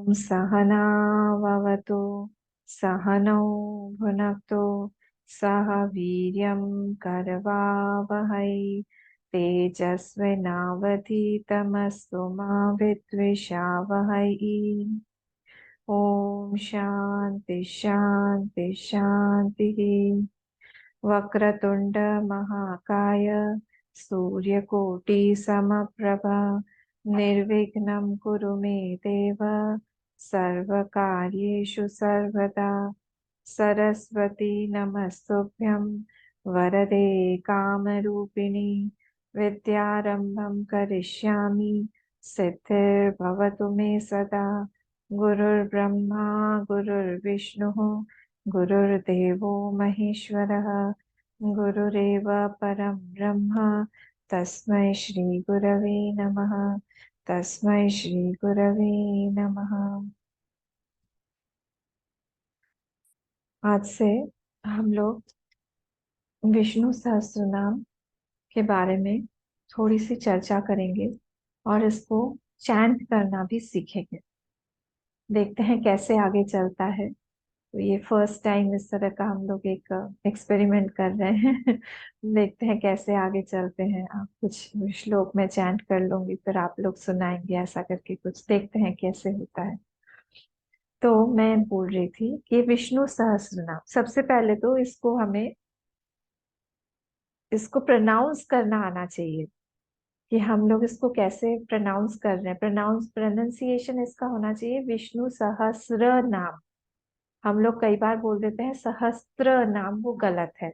सहनाववतु सहनौ भुनक्तु सह वीर्यं करवावहै तेजस्विनावधीतमस्तु मा विद्विषावहै। ओम शांति शांति शांति। वक्रतुंड महाकाय सूर्यकोटि समप्रभा निर्विघ्नं कुरु मे देव सर्वकार्येषु सर्वदा। सरस्वती नमस्तुभ्यं वरदे कामरूपिणी विद्यारंभं करिष्यामि सिद्धिर्भवतु मे सदा। गुरुर्ब्रह्मा गुरुर्विष्णुः गुरुर्देवो महेश्वरः गुरुरेव परं ब्रह्म तस्मै श्री गुरवे नमः। तस्मै श्री गुरवे नमः। आज से हम लोग विष्णु सहस्त्रनाम के बारे में थोड़ी सी चर्चा करेंगे और इसको चैंट करना भी सीखेंगे। देखते हैं कैसे आगे चलता है। तो ये फर्स्ट टाइम इस तरह का हम लोग एक एक्सपेरिमेंट कर रहे हैं। देखते हैं कैसे आगे चलते हैं। आप कुछ श्लोक में चैंट कर लूंगी, फिर आप लोग सुनाएंगे, ऐसा करके कुछ देखते हैं कैसे होता है। तो मैं बोल रही थी कि विष्णु सहस्त्रनाम, सबसे पहले तो इसको प्रोनाउंस करना आना चाहिए कि हम लोग इसको कैसे प्रोनाउंस कर रहे हैं। प्रोनाउंसिएशन इसका होना चाहिए विष्णु सहस्र नाम। हम लोग कई बार बोल देते हैं सहस्त्र नाम, वो गलत है।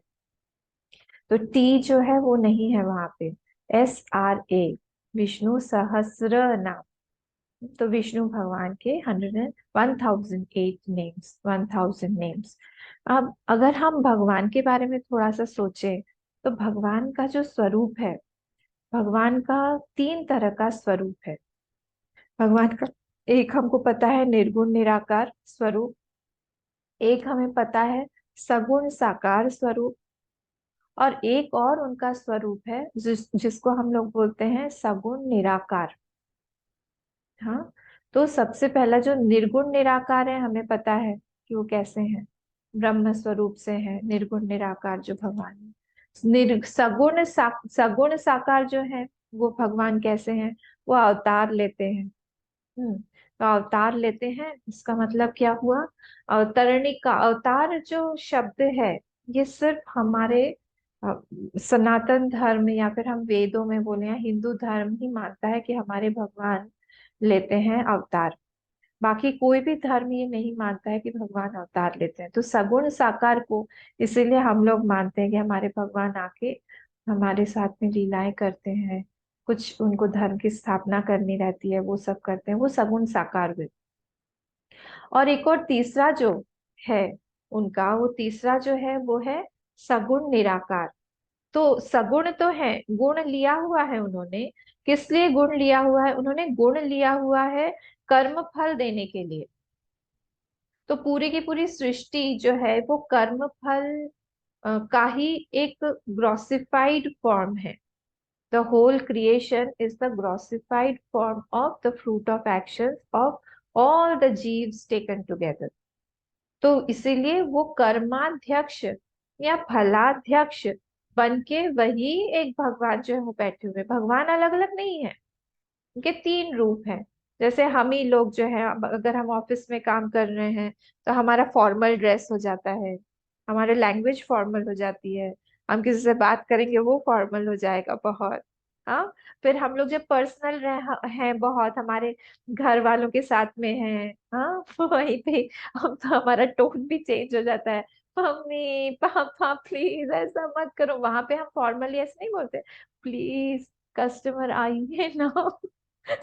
तो टी जो है वो नहीं है वहां पे, SRA, विष्णु सहस्र नाम। तो विष्णु भगवान के 1008 नेम्स। अब अगर हम भगवान के बारे में थोड़ा सा सोचें तो भगवान का जो स्वरूप है, भगवान का तीन तरह का स्वरूप है। भगवान का एक हमको पता है निर्गुण निराकार स्वरूप, एक हमें पता है सगुण साकार स्वरूप, और एक और उनका स्वरूप है जिसको हम लोग बोलते हैं सगुण निराकार। हाँ, तो सबसे पहला जो निर्गुण निराकार है, हमें पता है कि वो कैसे हैं, ब्रह्म स्वरूप से है निर्गुण निराकार जो भगवान है। सगुण साकार जो है वो भगवान कैसे हैं, वो अवतार लेते हैं। तो अवतार लेते हैं, इसका मतलब क्या हुआ, अवतरणी का अवतार जो शब्द है, ये सिर्फ हमारे अ, सनातन धर्म या फिर हम वेदों में बोले या हिंदू धर्म ही मानता है कि हमारे भगवान लेते हैं अवतार। बाकी कोई भी धर्म ये नहीं मानता है कि भगवान अवतार लेते हैं। तो सगुण साकार को इसीलिए हम लोग मानते हैं कि हमारे भगवान आके हमारे साथ में लीलाएं करते हैं, कुछ उनको धर्म की स्थापना करनी रहती है, वो सब करते हैं, वो सगुण साकार हुए। और एक और तीसरा जो है उनका, वो तीसरा जो है वो है सगुण निराकार। तो सगुण तो है, गुण लिया हुआ है उन्होंने। किस लिए गुण लिया हुआ है, उन्होंने गुण लिया हुआ है कर्म फल देने के लिए। तो पूरी की पूरी सृष्टि जो है वो कर्म फल का ही एक ग्रॉसिफाइड फॉर्म है। The whole creation is the grossified form of the fruit of action of all the जीव्स टेकन टुगेदर। तो इसीलिए वो कर्माध्यक्ष या फलाध्यक्ष बन के वही एक भगवान जो है वो बैठे हुए। भगवान अलग अलग नहीं है, उनके तीन रूप हैं। जैसे हम ही लोग जो है, अब अगर हम ऑफिस में काम कर रहे हैं तो हमारा फॉर्मल ड्रेस हो जाता है, हमारी लैंग्वेज फॉर्मल हो जाती है, हम किसी से बात करेंगे वो फॉर्मल हो जाएगा बहुत। हाँ, फिर हम लोग जब पर्सनल रह हैं बहुत, हमारे घर वालों के साथ में हैं, हाँ, वहीं पे हम तो हमारा टोन भी चेंज हो जाता है। मम्मी पापा प्लीज ऐसा मत करो, वहां पे हम फॉर्मली ऐसे नहीं बोलते, प्लीज कस्टमर आइए ना।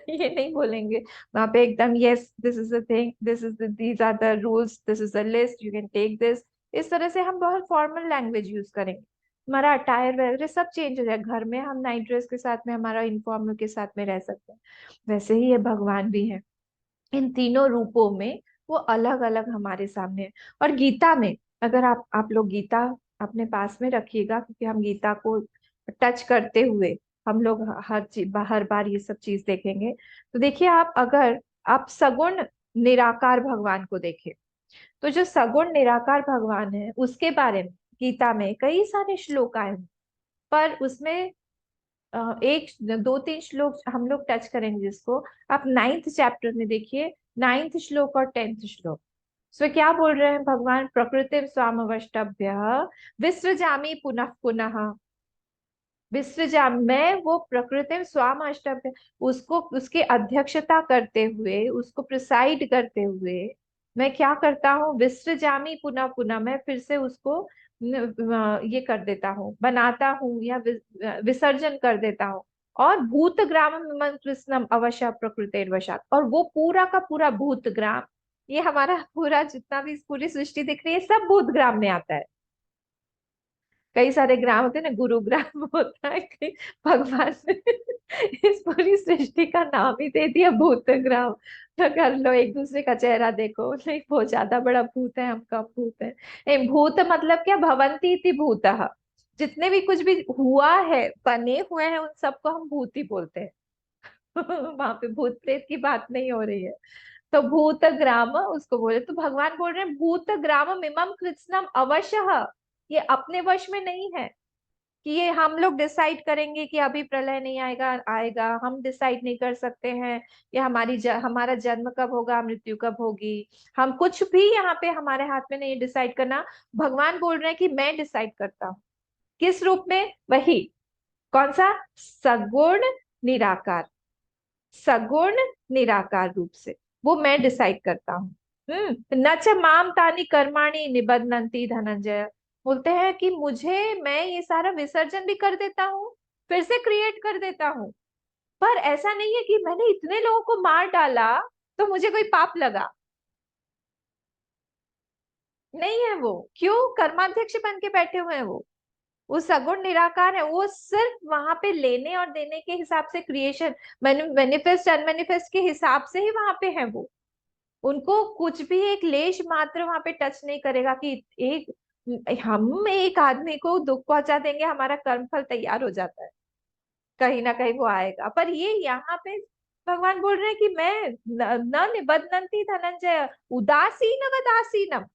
ये नहीं बोलेंगे। वहां पे एकदम yes this is the thing, this is these are the rules, this is the list, you can take this. इस तरह से हम बहुत फॉर्मल लैंग्वेज यूज करेंगे। हमारा अटायर वगैरह सब चेंज हो जाए, घर में हम नाइट ड्रेस के साथ में, हमारा इनफॉर्मल के साथ में रह सकते हैं। वैसे ही ये भगवान भी है, इन तीनों रूपों में वो अलग अलग हमारे सामने है। और गीता में, अगर आप लोग गीता अपने पास में रखिएगा, क्योंकि हम गीता को टच करते हुए हम लोग हर बार ये सब चीज देखेंगे। तो देखिए, आप अगर आप सगुण निराकार भगवान को देखें। तो जो सगुण निराकार भगवान है उसके बारे में गीता में कई सारे श्लोक आए हैं। पर उसमें एक दो तीन श्लोक हम लोग टच करेंगे जिसको आप नाइन्थ चैप्टर में देखिए, नाइन्थ श्लोक और टेंथ श्लोक। इसमें क्या बोल रहे हैं भगवान? प्रकृति स्वामवष्टभ्य विसृजामि पुनः पुनः। विसृजा, मैं वो प्रकृति स्वाम अष्टभ्य, उसको उसकी अध्यक्षता करते हुए, उसको प्रिसाइड करते हुए मैं क्या करता हूँ? विसृजामि पुनः पुनः, मैं फिर से उसको ये कर देता हूँ, बनाता हूँ या विसर्जन कर देता हूँ। और भूत ग्राम में कृष्णम अवश्य प्रकृति वशात, और वो पूरा का पूरा भूत ग्राम, ये हमारा पूरा जितना भी पूरी सृष्टि दिख रही है सब भूत ग्राम में आता है। कई सारे ग्राम होते हैं ना, गुरु ग्राम होता है भगवान ने इस पूरी सृष्टि का नाम ही दे दिया भूत ग्राम। तो कर लो, एक दूसरे का चेहरा देखो, नहीं वो ज्यादा बड़ा भूत है, हम कम भूत है। भूत मतलब क्या? भवंती इति भूतः, जितने भी कुछ भी हुआ है, बने हुए हैं, उन सबको हम भूत ही बोलते हैं। वहां पे भूत प्रेत की बात नहीं हो रही है। तो भूत ग्राम उसको बोले, तो भगवान बोल रहे हैं भूत ग्राम मिमम कृत्स्नम अवश्य, ये अपने वश में नहीं है कि ये हम लोग डिसाइड करेंगे कि अभी प्रलय नहीं आएगा, आएगा, हम डिसाइड नहीं कर सकते हैं। ये हमारा जन्म कब होगा, मृत्यु कब होगी, हम कुछ भी यहाँ पे हमारे हाथ में नहीं डिसाइड करना। भगवान बोल रहे हैं कि मैं डिसाइड करता हूँ। किस रूप में? वही, कौन सा? सगुण निराकार, सगुण निराकार रूप से वो मैं डिसाइड करता हूँ। न च माम तानि कर्माणि निबध्नन्ति धनंजय, बोलते हैं कि मुझे, मैं ये सारा विसर्जन भी कर देता हूँ, फिर से क्रिएट कर देता हूँ। पर ऐसा नहीं है कि मैंने इतने लोगों को मार डाला तो मुझे कोई पाप लगा, नहीं है वो। क्यों? कर्माध्यक्ष बन के बैठे हुए हैं वो सगुण निराकार है, वो सिर्फ वहां पे लेने और देने के हिसाब से क्रिएशन, मैनिफेस्ट अनमेनिफेस्ट के हिसाब से ही वहां पे है वो। उनको कुछ भी एक लेश मात्र वहां पे टच नहीं करेगा कि एक हम एक आदमी को दुख पहुंचा देंगे, हमारा कर्म फल तैयार हो जाता है, कहीं ना कहीं वो आएगा। पर ये यहाँ पे भगवान बोल रहे हैं कि मैं न निबध्नन्ति धनंजय उदासीन वदासीनम,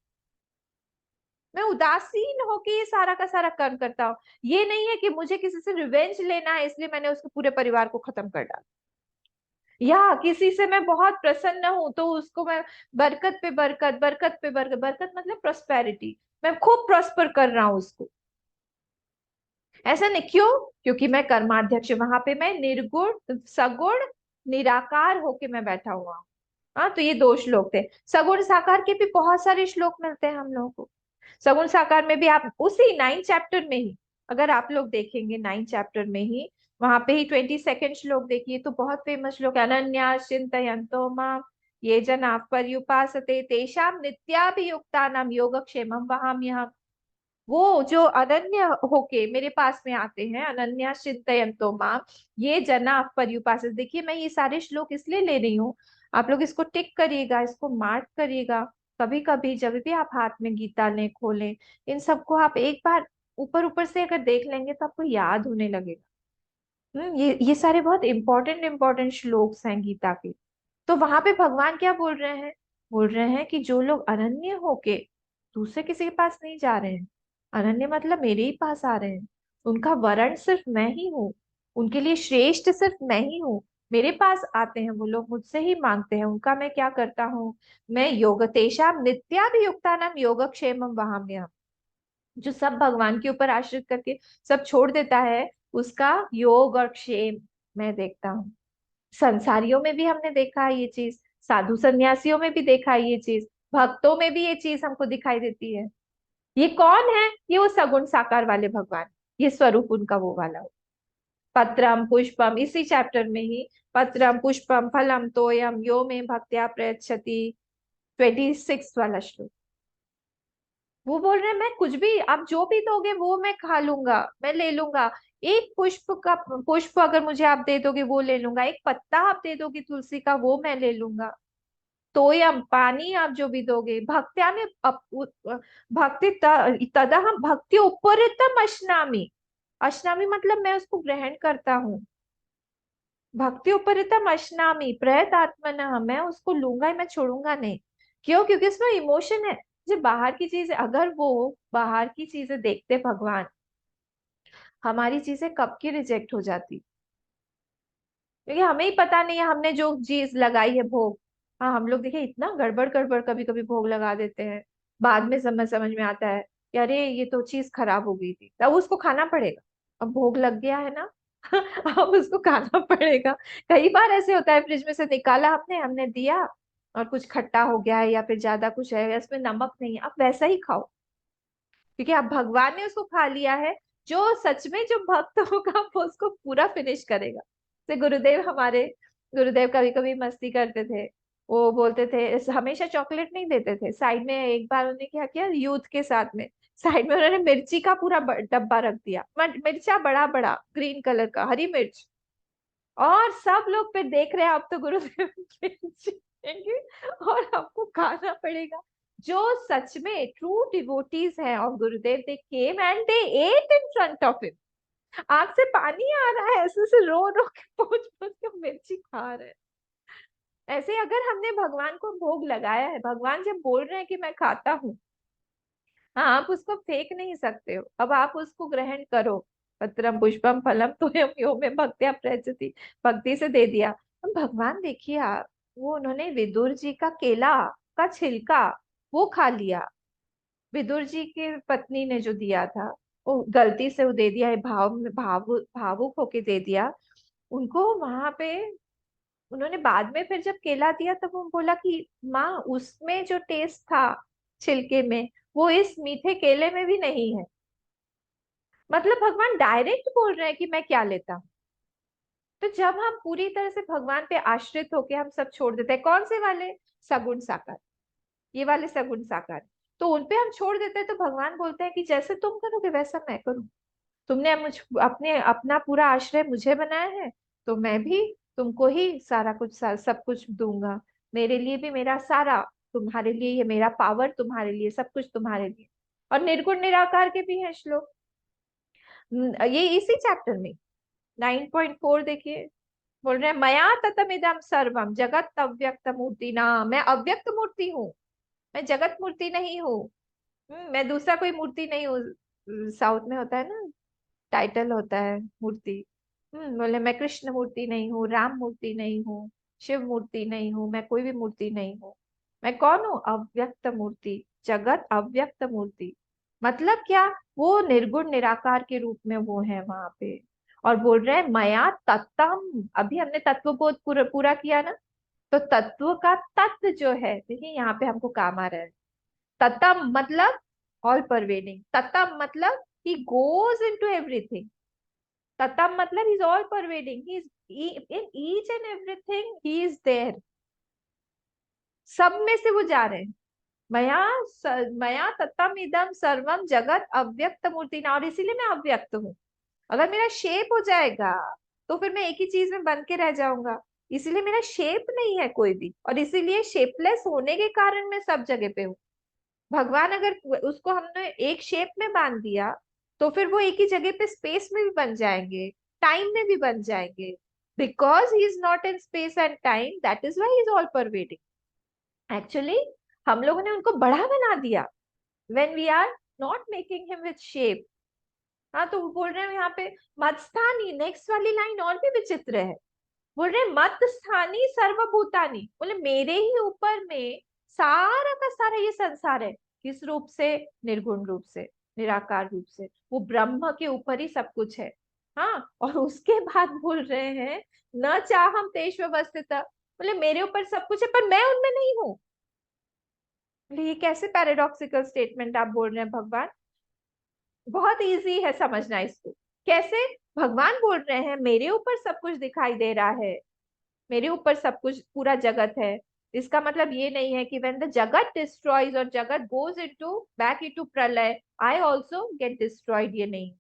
मैं उदासीन होके ये सारा का सारा कर्म करता हूँ। ये नहीं है कि मुझे किसी से रिवेंज लेना है इसलिए मैंने उसके पूरे परिवार को खत्म कर डाला, या किसी से मैं बहुत प्रसन्न हूं तो उसको मैं बरकत पे बरकत, बरकत पे बरकत, बरकत मतलब प्रोस्पेरिटी, मैं खूब प्रॉस्पर कर रहा हूं उसको। ऐसा नहीं, क्यों? क्योंकि मैं कर्माध्यक्ष, वहां पे मैं निर्गुण सगुण निराकार होके मैं बैठा हुआ हूँ। हाँ, तो ये दो श्लोक थे। सगुण साकार के भी बहुत सारे श्लोक मिलते हैं हम लोगों को। सगुण साकार में भी आप उसी 9 चैप्टर में ही, अगर आप लोग देखेंगे 9 चैप्टर में ही, वहां पे ही 22 श्लोक देखिए तो बहुत फेमस श्लोक है, अनन्या चिंतयन्तो माम ये जना पर्युपासते तेषाम नित्याभियुक्तानाम योगक्षेमम वहाम्यहम्। वो जो अनन्य होके मेरे पास में आते हैं, अनन्या चिंतयन्तो माम ये जना पर्युपास, देखिए मैं ये सारे श्लोक इसलिए ले रही हूँ, आप लोग इसको टिक करिएगा, इसको मार्क करिएगा। कभी कभी जब भी आप हाथ में गीता लें, खोलें, इन सबको आप एक बार ऊपर ऊपर से अगर देख लेंगे तो आपको याद होने लगेगा। ये सारे बहुत इंपॉर्टेंट इंपॉर्टेंट श्लोक्स हैं गीता के। तो वहां पे भगवान क्या बोल रहे हैं? बोल रहे हैं कि जो लोग अनन्य होके दूसरे किसी के पास नहीं जा रहे हैं, अनन्य मतलब मेरे ही पास आ रहे हैं, उनका वरण सिर्फ मैं ही हूँ, उनके लिए श्रेष्ठ सिर्फ मैं ही हूँ, मेरे पास आते हैं वो लोग, मुझसे ही मांगते हैं, उनका मैं क्या करता हूँ? मैं योग तेषाम नित्याभियुक्ता नाम योगक्षेमम वहाम्यहम्, जो सब भगवान के ऊपर आश्रित करके सब छोड़ देता है, उसका योग और क्षेम मैं देखता हूँ। संसारियों में भी हमने देखा है ये चीज, साधु संन्यासियों में भी देखा है ये चीज, भक्तों में भी ये चीज हमको दिखाई देती है। ये कौन है? ये वो सगुण साकार वाले भगवान, ये स्वरूप उनका वो वाला हो। पत्रम पुष्पम, इसी चैप्टर में ही, पत्रम पुष्पम फलम तोयम यो में भक्त्या प्रयच्छति, 26 वाला श्लोक। वो बोल रहे हैं मैं कुछ भी, आप जो भी दोगे वो मैं खा लूंगा, मैं ले लूंगा। एक पुष्प अगर मुझे आप दे दोगे वो ले लूंगा, एक पत्ता आप दे दोगे तुलसी का वो मैं ले लूंगा। तो या पानी आप जो भी दोगे, भक्त्या में भक्ति तदा हम भक्ति उपरितम अश्नामी, अश्नामी मतलब मैं उसको ग्रहण करता हूँ। भक्ति उपरितम अश्नामि प्रयत आत्मनः, मैं उसको लूंगा ही, मैं छोड़ूंगा नहीं। क्यों? क्योंकि उसमें इमोशन है। जो बाहर की चीज, अगर वो बाहर की चीजें देखते भगवान, हमारी चीजें कब की रिजेक्ट हो जाती। क्योंकि हमें ही पता नहीं है हमने जो चीज लगाई है भोग। हाँ, हम लोग देखिए इतना गड़बड़ गड़बड़ कभी कभी भोग लगा देते हैं, बाद में समझ समझ में आता है कि अरे ये तो चीज खराब हो गई थी, तब उसको खाना पड़ेगा। अब भोग लग गया है ना। अब उसको खाना पड़ेगा। कई बार ऐसे होता है, फ्रिज में से निकाला हमने हमने दिया, और कुछ खट्टा हो गया है या फिर ज्यादा कुछ है, या इसमें नमक नहीं है, आप वैसा ही खाओ, क्योंकि अब भगवान ने उसको खा लिया है। जो सच में जो भक्त होगा वो उसको पूरा फिनिश करेगा। से गुरुदेव हमारे, गुरुदेव कभी कभी मस्ती करते थे। वो बोलते थे, हमेशा चॉकलेट नहीं देते थे, साइड में एक बार उन्होंने क्या किया यूथ के साथ में, साइड में उन्होंने मिर्ची का पूरा डब्बा रख दिया, मिर्चा बड़ा बड़ा ग्रीन कलर का, हरी मिर्च। और सब लोग फिर देख रहे हैं, अब तो गुरुदेव देंगे और हमको खाना पड़ेगा। जो सच में ट्रू डिवोटीज हैं of Gurudev, they came and they ate in front of him. आंख से पानी आ रहा है, ऐसे से रो रो के पहुंच पहुंच के मिर्ची खा रहे हैं। ऐसे अगर हमने भगवान को भोग लगाया है, भगवान जब बोल रहे हैं कि मैं खाता हूँ, हाँ, आप उसको फेंक नहीं सकते हो, अब आप उसको ग्रहण करो। पत्रम पुष्पम फलम तोयम यो में भक्त्या प्रयजति, भक्ति से दे दिया। अब भगवान देखिए आप, वो उन्होंने विदुर जी का केला का छिलका वो खा लिया। विदुर जी की पत्नी ने जो दिया था, वो गलती से वो दे दिया है, भाव में भावुक होके दे दिया उनको वहां पे। उन्होंने बाद में फिर जब केला दिया तब वो बोला कि माँ, उसमें जो टेस्ट था छिलके में, वो इस मीठे केले में भी नहीं है। मतलब भगवान डायरेक्ट बोल रहे हैं कि मैं क्या लेता हूँ। तो जब हम पूरी तरह से भगवान पे आश्रित होके हम सब छोड़ देते हैं, कौन से वाले, सगुण साकार, ये वाले सगुण साकार, तो उनपे हम छोड़ देते हैं, तो भगवान बोलते हैं कि जैसे तुम करोगे वैसा मैं करूँ। तुमने मुझ अपने अपना पूरा आश्रय मुझे बनाया है, तो मैं भी तुमको ही सारा कुछ सब कुछ दूंगा। मेरे लिए भी मेरा सारा, तुम्हारे लिए ये मेरा पावर, तुम्हारे लिए सब कुछ तुम्हारे लिए। और निर्गुण निराकार के भी हैं श्लोक, ये इसी चैप्टर में 9.4 देखिए। बोल रहे हैं मया ततमिदम सर्वम जगत अव्यक्त मूर्ति ना, मैं अव्यक्त मूर्ति हूँ, मैं जगत मूर्ति नहीं हूँ। मैं दूसरा कोई मूर्ति नहीं हूँ। साउथ में होता है ना, टाइटल होता है मूर्ति। बोले मैं कृष्ण मूर्ति नहीं हूँ, राम मूर्ति नहीं हूँ, शिव मूर्ति नहीं हूँ, मैं कोई भी मूर्ति नहीं हूँ। मैं कौन हूँ? अव्यक्त मूर्ति, जगत अव्यक्त मूर्ति। मतलब क्या? वो निर्गुण निराकार के रूप में वो है वहां पे। और बोल रहे हैं मया तत्तम, अभी हमने तत्वबोध पूरा किया ना, तो तत्व का तत्व जो है, देखिए यहाँ पे हमको काम आ रहा है। ततम मतलब ऑल परवेडिंग, ततम मतलब ही गोज इनटू एवरीथिंग। ततम मतलब he is all pervading, he is in each and everything, he is there. सब में से वो जा रहे हैं। मया मया ततम इदम सर्वम जगत अव्यक्त मूर्ति ना, और इसीलिए मैं अव्यक्त हूँ। अगर मेरा शेप हो जाएगा तो फिर मैं एक ही चीज में बन के रह जाऊंगा। इसीलिए मेरा शेप नहीं है कोई भी, और इसीलिए शेपलेस होने के कारण मैं सब जगह पे हूँ। भगवान अगर उसको हमने एक शेप में बांध दिया, तो फिर वो एक ही जगह पे स्पेस में भी बन जाएंगे, टाइम में भी बन जाएंगे। Because he is not in space and time, that is why is all pervading. Actually हम लोगों ने उनको बड़ा बना दिया, when we are not making him with shape. हाँ, तो वो बोल रहे हैं यहाँ पे मत्स्थानी, नेक्स्ट वाली लाइन और भी विचित्र है। बोल रहे मत स्थानी सर्वभूतानी, बोले मेरे ही ऊपर में सारा का सारा ये संसार है। किस रूप से? निर्गुण रूप से, निराकार रूप से, वो ब्रह्म के ऊपर ही सब कुछ है। हाँ, और उसके बाद बोल रहे हैं न चाहम तेषु अवस्थित, बोले मेरे ऊपर सब कुछ है पर मैं उनमें नहीं हूँ। बोले ये कैसे पैराडॉक्सिकल स्टेटमेंट आप बोल रहे हैं भगवान। बहुत इजी है समझना इसको। कैसे? भगवान बोल रहे हैं मेरे ऊपर सब कुछ दिखाई दे रहा है, मेरे ऊपर सब कुछ पूरा जगत है। इसका मतलब ये नहीं है कि व्हेन द जगत डिस्ट्रॉयज और जगत गोज इनटू बैक इनटू प्रलय, आई आल्सो गेट डिस्ट्रॉयड, ये नहीं।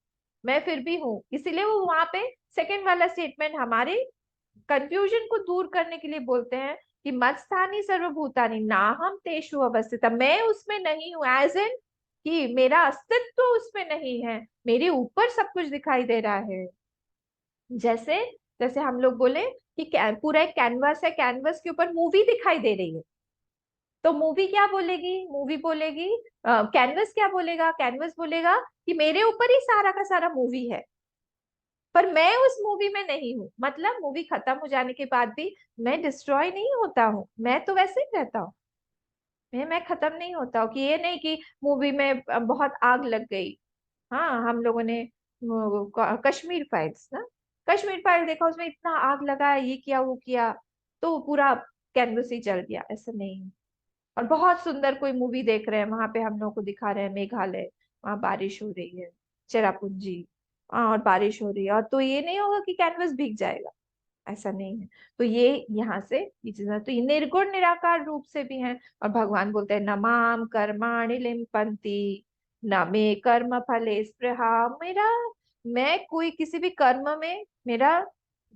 मैं फिर भी हूं। इसीलिए वो वहां पे सेकंड वाला स्टेटमेंट हमारे कंफ्यूजन को दूर करने के लिए बोलते हैं कि मत्स्थानी सर्वभूतानि नाहम तेषु अवस्थित, मैं उसमें नहीं हूं, एज इन कि मेरा अस्तित्व उसमें नहीं है, मेरे ऊपर सब कुछ दिखाई दे रहा है। जैसे जैसे हम लोग बोले कि पूरा एक कैनवास है, कैनवास के ऊपर मूवी दिखाई दे रही है, तो मूवी क्या बोलेगी, मूवी बोलेगी, कैनवस क्या बोलेगा, कैनवस बोलेगा कि मेरे ऊपर ही सारा का सारा मूवी है, पर मैं उस मूवी में नहीं हूँ। मतलब मूवी खत्म हो जाने के बाद भी मैं डिस्ट्रॉय नहीं होता हूँ, मैं तो वैसे ही रहता हूँ। मैं खत्म नहीं होता हूँ, कि ये नहीं कि मूवी में बहुत आग लग गई। हाँ, हम लोगों ने कश्मीर फाइल्स ना, कश्मीर फाइल देखा, उसमें इतना आग लगा, ये किया वो किया, तो पूरा कैनवस ही जल गया, ऐसा नहीं है। और बहुत सुंदर कोई मूवी देख रहे हैं, वहां पे हम लोग को दिखा रहे हैं मेघालय, वहां बारिश हो रही है, चेरापूंजी, और बारिश हो रही है, और तो ये नहीं होगा कि कैनवस भीग जाएगा, ऐसा नहीं है। तो ये यहाँ से ये चीजें, तो ये निर्गुण निराकार रूप से भी हैं। और भगवान बोलते हैं, न माम कर्माणि लिम्पन्ति, न मे कर्म फले स्पृहा। मेरा, मैं कोई किसी भी कर्म में मेरा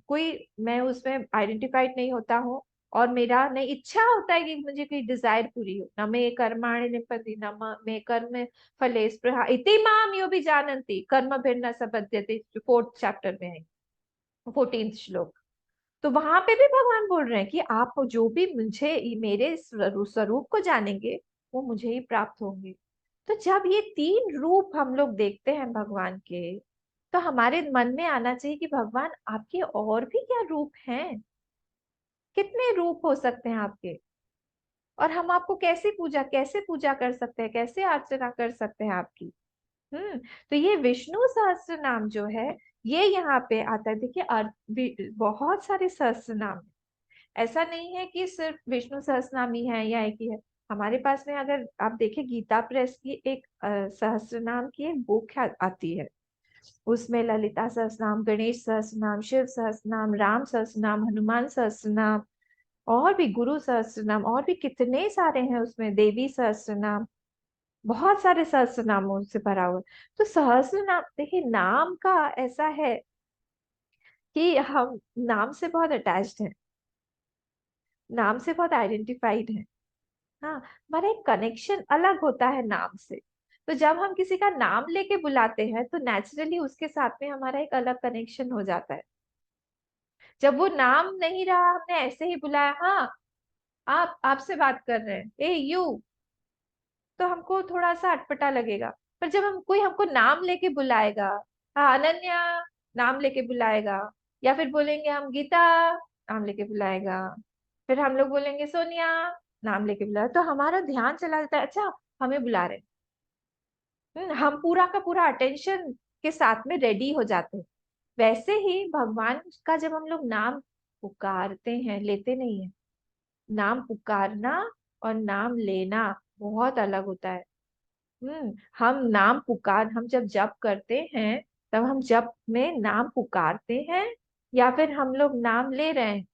कोई, मैं उसमें आइडेंटिफाइड नहीं होता हूँ, और मेरा नहीं इच्छा होता है कि मुझे कोई डिजायर पूरी हो। न मे कर्माणि लिम्पन्ति, न मे कर्म फले स्पृहा, इति माम यो भी जानन्ति कर्म भिन्न सबद्यते, जो 4th चैप्टर में है, 14th श्लोक। तो वहां पे भी भगवान बोल रहे हैं कि आप जो भी मुझे मेरे स्वरूप को जानेंगे, वो मुझे ही प्राप्त होंगे। तो जब ये 3 रूप हम लोग देखते हैं भगवान के, तो हमारे मन में आना चाहिए कि भगवान आपके और भी क्या रूप हैं, कितने रूप हो सकते हैं आपके, और हम आपको कैसे पूजा कर सकते हैं, कैसे अर्चना कर सकते हैं आपकी। हम्म। तो ये विष्णु सहस्त्र नाम जो है, ये यहाँ पे आता है। देखिए, बहुत सारे सहस्त्र नाम हैं। ऐसा नहीं है कि सिर्फ विष्णु सहस्त्रनाम ही है या एक ही है। हमारे पास में अगर आप देखें, गीता प्रेस की एक सहस्त्रनाम की एक बुक आती है, उसमें ललिता सहस्त्रनाम, गणेश सहस्त्रनाम, शिव सहस्त्रनाम, राम सहस्त्रनाम, हनुमान सहस्त्रनाम, और भी गुरु सहस्त्रनाम, और भी कितने सारे हैं उसमें, देवी सहस्त्रनाम, बहुत सारे सहस्त्र नामों से भरा हुआ है। तो सहस्त्र नाम, देखिए नाम का ऐसा है कि हम नाम से बहुत अटैच्ड हैं, नाम से बहुत आइडेंटिफाइड हैं। हाँ, हमारा एक कनेक्शन अलग होता है नाम से। तो जब हम किसी का नाम लेके बुलाते हैं, तो नेचुरली उसके साथ में हमारा एक अलग कनेक्शन हो जाता है। जब वो नाम नहीं रहा, हमने ऐसे ही बुलाया, हाँ आप, आपसे बात कर रहे हैं, ए यू, तो हमको थोड़ा सा अटपटा लगेगा। पर जब हम, कोई हमको नाम लेके बुलाएगा, हाँ अनन्या, नाम लेके बुलाएगा, या फिर बोलेंगे हम गीता, नाम लेके बुलाएगा, फिर हम लोग बोलेंगे सोनिया, नाम लेके बुलाया, तो हमारा ध्यान चला जाता है, अच्छा हमें बुला रहे हैं। हम पूरा का पूरा अटेंशन के साथ में रेडी हो जाते हैं। वैसे ही भगवान का जब हम लोग नाम पुकारते हैं, लेते नहीं है, नाम पुकारना और नाम लेना बहुत अलग होता है। हम नाम पुकार, हम जब जप करते हैं, तब हम जप में नाम पुकारते हैं, या फिर हम लोग नाम ले रहे हैं,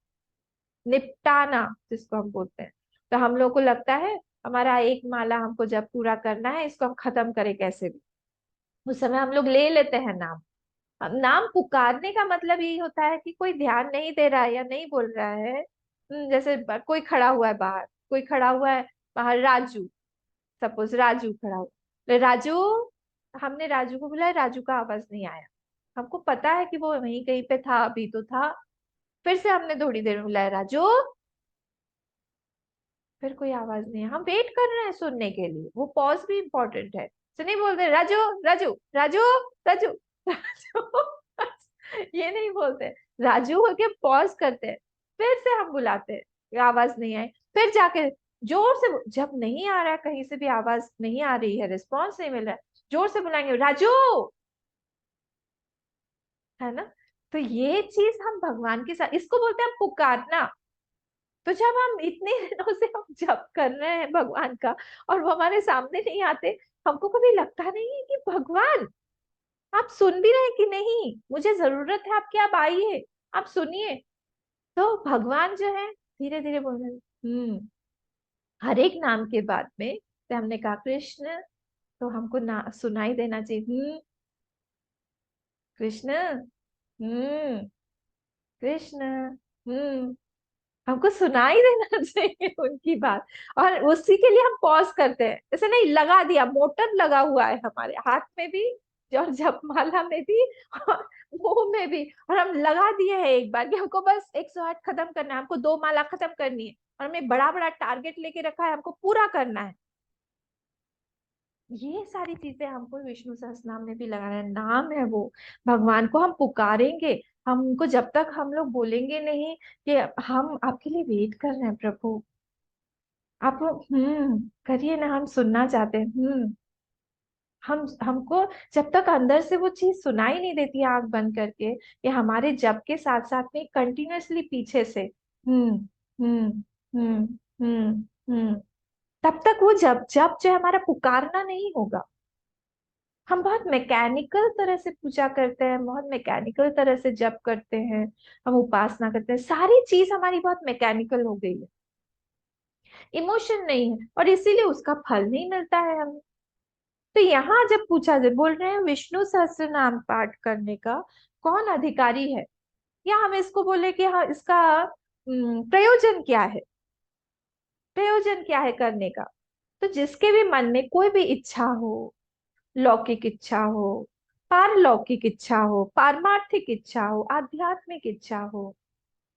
निपटाना जिसको हम बोलते हैं। तो हम लोग को लगता है हमारा एक माला हमको जब पूरा करना है, इसको हम खत्म करें कैसे भी, उस समय हम लोग ले लेते हैं नाम। अब नाम पुकारने का मतलब यही होता है कि कोई ध्यान नहीं दे रहा है या नहीं बोल रहा है। जैसे कोई खड़ा हुआ है बाहर, कोई खड़ा हुआ है बाहर, राजू, सपोज राजू खड़ा हुआ, तो राजू, हमने राजू को बुलाया, राजू का आवाज नहीं आया, हमको पता है कि वो वहीं कहीं पे था, अभी तो था। फिर से हमने थोड़ी देर में बुलाया, राजू, फिर कोई आवाज नहीं है, हम वेट कर रहे हैं सुनने के लिए, वो पॉज भी इंपॉर्टेंट है। तो नहीं बोलते राजू, राजू, राजू, राजू, राजू, ये नहीं बोलते, राजू होके पॉज करते हैं, फिर से हम बुलाते हैं, ये आवाज नहीं आई, फिर जाके जोर से, जब नहीं आ रहा है कहीं से भी आवाज नहीं आ रही है, रिस्पॉन्स नहीं मिल रहा है, जोर से बुलाएंगे, राजू, है ना। तो ये चीज हम भगवान के साथ, इसको बोलते हैं हम पुकारना। तो जब हम इतने दिनों से हम जप कर रहे हैं भगवान का, और वो हमारे सामने नहीं आते, हमको कभी लगता नहीं है कि भगवान आप सुन भी रहे कि नहीं, मुझे जरूरत है आपकी, आप आइए, आप सुनिए। तो भगवान जो है धीरे धीरे बोल रहे हैं। हर एक नाम के बाद में, तो हमने कहा कृष्ण, तो हमको ना सुनाई देना चाहिए, कृष्ण, हम्म, कृष्ण, हमको सुनाई देना चाहिए उनकी बात। और उसी के लिए हम पॉज करते हैं, ऐसे नहीं लगा दिया, मोटर लगा हुआ है हमारे हाथ में भी, और जपमाला में भी और मुंह में भी। और हम लगा दिए हैं एक बार कि हमको बस 108 खत्म करना है, हमको 2 माला खत्म करनी है, और हमें बड़ा बड़ा टारगेट लेके रखा है, हमको पूरा करना है। ये सारी चीजें हमको विष्णु सहस्त्रनाम में भी लगाना है। नाम है वो, भगवान को हम पुकारेंगे। हम उनको जब तक हम लोग बोलेंगे नहीं कि हम आपके लिए वेट कर रहे हैं प्रभु, आप करिए ना, हम सुनना चाहते हैं। हम हमको जब तक अंदर से वो चीज सुनाई नहीं देती है, आंख बंद करके, ये हमारे जप के साथ साथ में कंटिन्यूअसली पीछे से हम्म हम्म हम्म हम्म, तब तक वो जप जप जो है हमारा पुकारना नहीं होगा। हम बहुत मैकेनिकल तरह से पूजा करते हैं, बहुत मैकेनिकल तरह से जप करते हैं, हम उपासना करते हैं, सारी चीज हमारी बहुत मैकेनिकल हो गई है, इमोशन नहीं है, और इसीलिए उसका फल नहीं मिलता है हमें। तो यहाँ जब पूछा जाए, बोल रहे हैं विष्णु सहस्त्र नाम पाठ करने का कौन अधिकारी है, या हम इसको बोले कि हाँ इसका प्रयोजन क्या है, प्रयोजन क्या है करने का। तो जिसके भी मन में कोई भी इच्छा हो, लौकिक इच्छा हो, पारलौकिक इच्छा हो, पारमार्थिक इच्छा हो, आध्यात्मिक इच्छा हो,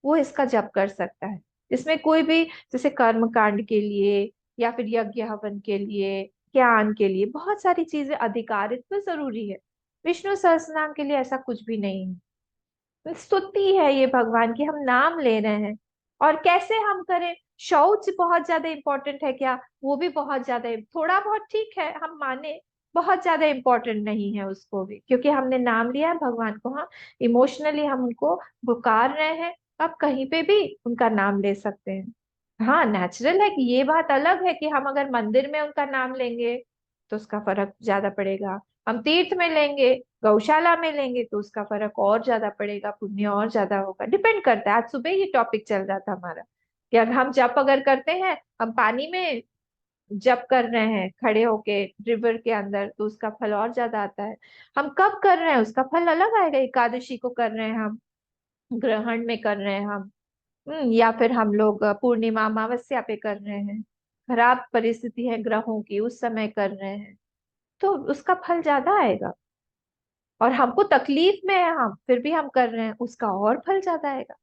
वो इसका जप कर सकता है। इसमें कोई भी, जैसे कर्म कांड के लिए या फिर यज्ञ हवन के लिए, ज्ञान के लिए, बहुत सारी चीजें अधिकारित्व जरूरी है। विष्णु सहस्त्रनाम के लिए ऐसा कुछ भी नहीं है, स्तुति है ये भगवान की, हम नाम ले रहे हैं। और कैसे हम करें, शौच बहुत ज्यादा इंपॉर्टेंट है क्या, वो भी बहुत ज्यादा, थोड़ा बहुत ठीक है हम माने, बहुत ज्यादा इंपॉर्टेंट नहीं है उसको भी, क्योंकि हमने नाम लिया है भगवान को, हाँ इमोशनली हम उनको पुकार रहे हैं। आप कहीं पे भी उनका नाम ले सकते हैं। हाँ नेचुरल है कि ये बात अलग है कि हम अगर मंदिर में उनका नाम लेंगे तो उसका फर्क ज्यादा पड़ेगा, हम तीर्थ में लेंगे, गौशाला में लेंगे तो उसका फर्क और ज्यादा पड़ेगा, पुण्य और ज्यादा होगा। डिपेंड करता है, आज सुबह ये टॉपिक चल रहा था हमारा कि अगर हम जप अगर करते हैं, हम पानी में जप कर रहे हैं खड़े होके रिवर के अंदर, तो उसका फल और ज्यादा आता है। हम कब कर रहे हैं उसका फल अलग आएगा, एकादशी को कर रहे हैं हम, ग्रहण में कर रहे हैं हम, या फिर हम लोग पूर्णिमा अमावस्या पे कर रहे हैं, खराब परिस्थिति है ग्रहों की उस समय कर रहे हैं, तो उसका फल ज्यादा आएगा। और हमको तकलीफ में है हम फिर भी हम कर रहे हैं, उसका और फल ज्यादा आएगा।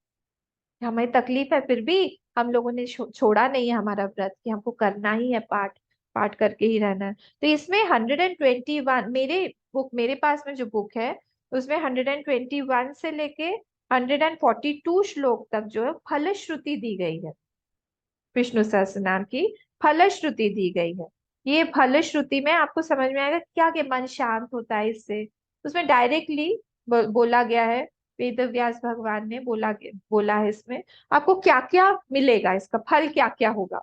हमें तकलीफ है फिर भी हम लोगों ने छोड़ा नहीं है हमारा व्रत, कि हमको करना ही है पाठ, पाठ करके ही रहना है। तो इसमें 121, मेरे बुक, मेरे पास में जो बुक है उसमें 121 से लेके 142 श्लोक तक जो है फलश्रुति दी गई है, विष्णु सहस्त्रनाम की फलश्रुति दी गई है। ये फलश्रुति में आपको समझ में आएगा क्या, कि मन शांत होता है इससे। उसमें डायरेक्टली बोला गया है, वेद व्यास भगवान ने बोला है इसमें आपको क्या क्या मिलेगा, इसका फल क्या क्या होगा।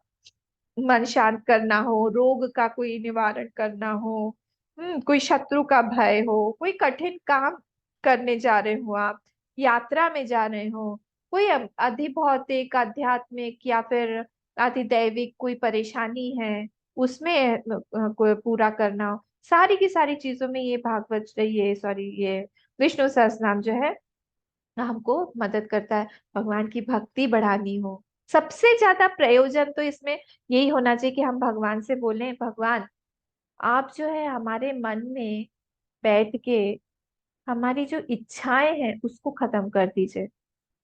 मन शांत करना हो, रोग का कोई निवारण करना हो, कोई शत्रु का भय हो, कोई कठिन काम करने जा रहे हो आप, यात्रा में जा रहे हो, कोई अधिभौतिक आध्यात्मिक या फिर अधिदैविक कोई परेशानी है, उसमें कोई पूरा करना हो, सारी की सारी चीजों में ये भागवत, ये सॉरी ये विष्णु सहस्त्रनाम जो है हमको मदद करता है। भगवान की भक्ति बढ़ानी हो, सबसे ज्यादा प्रयोजन तो इसमें यही होना चाहिए कि हम भगवान से बोलें, भगवान आप जो है हमारे मन में बैठ के हमारी जो इच्छाएं हैं उसको खत्म कर दीजिए।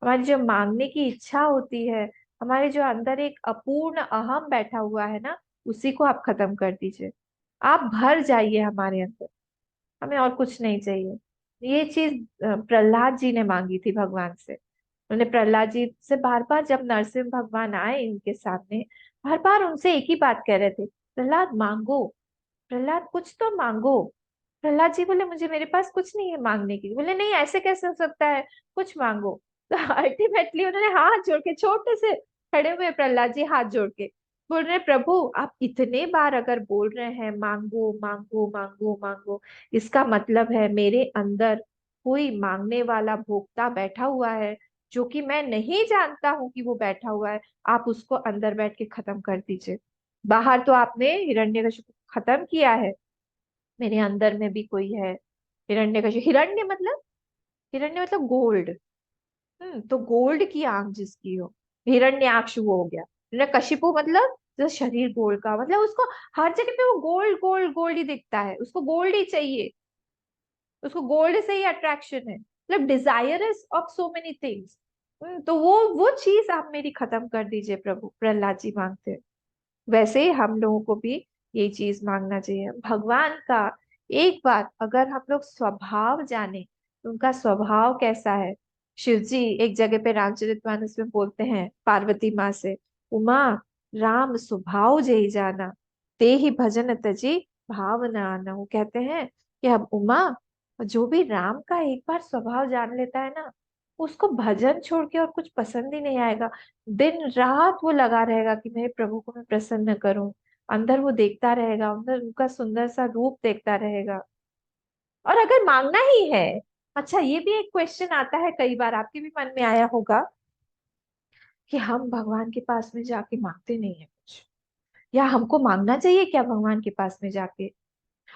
हमारी जो मांगने की इच्छा होती है, हमारे जो अंदर एक अपूर्ण अहम बैठा हुआ है ना, उसी को आप खत्म कर दीजिए। आप भर जाइए हमारे अंदर, हमें और कुछ नहीं चाहिए। ये चीज प्रहलाद जी ने मांगी थी भगवान से। उन्होंने प्रहलाद जी से बार बार, जब नरसिंह भगवान आए इनके सामने, बार बार उनसे एक ही बात कह रहे थे, प्रहलाद मांगो, प्रहलाद कुछ तो मांगो। प्रहलाद जी बोले मुझे, मेरे पास कुछ नहीं है मांगने की। बोले नहीं ऐसे कैसे हो सकता है, कुछ मांगो। तो अल्टीमेटली उन्होंने हाथ जोड़ के, छोटे से खड़े हुए प्रहलाद जी हाथ जोड़ के बोल रहे, प्रभु आप इतने बार अगर बोल रहे हैं मांगो मांगो मांगो मांगो, इसका मतलब है मेरे अंदर कोई मांगने वाला भोक्ता बैठा हुआ है, जो कि मैं नहीं जानता हूं कि वो बैठा हुआ है। आप उसको अंदर बैठ के खत्म कर दीजिए। बाहर तो आपने हिरण्यकशिपु को खत्म किया है, मेरे अंदर में भी कोई है हिरण्यकशिपु। हिरण्य मतलब गोल्ड। तो गोल्ड की आंख जिसकी हो, हिरण्याक्ष वो हो गया। हिरण्यकशिपु मतलब जो शरीर गोल्ड का, मतलब उसको हर जगह पे वो गोल्ड गोल्ड गोल्ड ही दिखता है, उसको गोल्ड ही चाहिए। उसको गोल्ड से ही अट्रैक्शन है, मतलब desirous of so many things. तो वो चीज आप मेरी खत्म कर दीजिए प्रभु, प्रहलाद जी मांगते हैं। वैसे ही हम लोगों को भी ये चीज मांगना चाहिए भगवान का। एक बार अगर हम लोग स्वभाव जाने, उनका स्वभाव कैसा है। शिव जी एक जगह पे रामचरितमानस में बोलते हैं पार्वती माँ से, उमा राम स्वभाव जेहि जाना, ते ही भजन तजी भाव न आना। वो कहते हैं कि अब उमा, जो भी राम का एक बार स्वभाव जान लेता है ना, उसको भजन छोड़ के और कुछ पसंद ही नहीं आएगा। दिन रात वो लगा रहेगा कि मेरे प्रभु को मैं प्रसन्न करूं। अंदर वो देखता रहेगा, अंदर उनका सुंदर सा रूप देखता रहेगा। और अगर मांगना ही है, अच्छा ये भी एक क्वेश्चन आता है, कई बार आपके भी मन में आया होगा कि हम भगवान के पास में जाके मांगते नहीं है कुछ, या हमको मांगना चाहिए क्या भगवान के पास में जाके,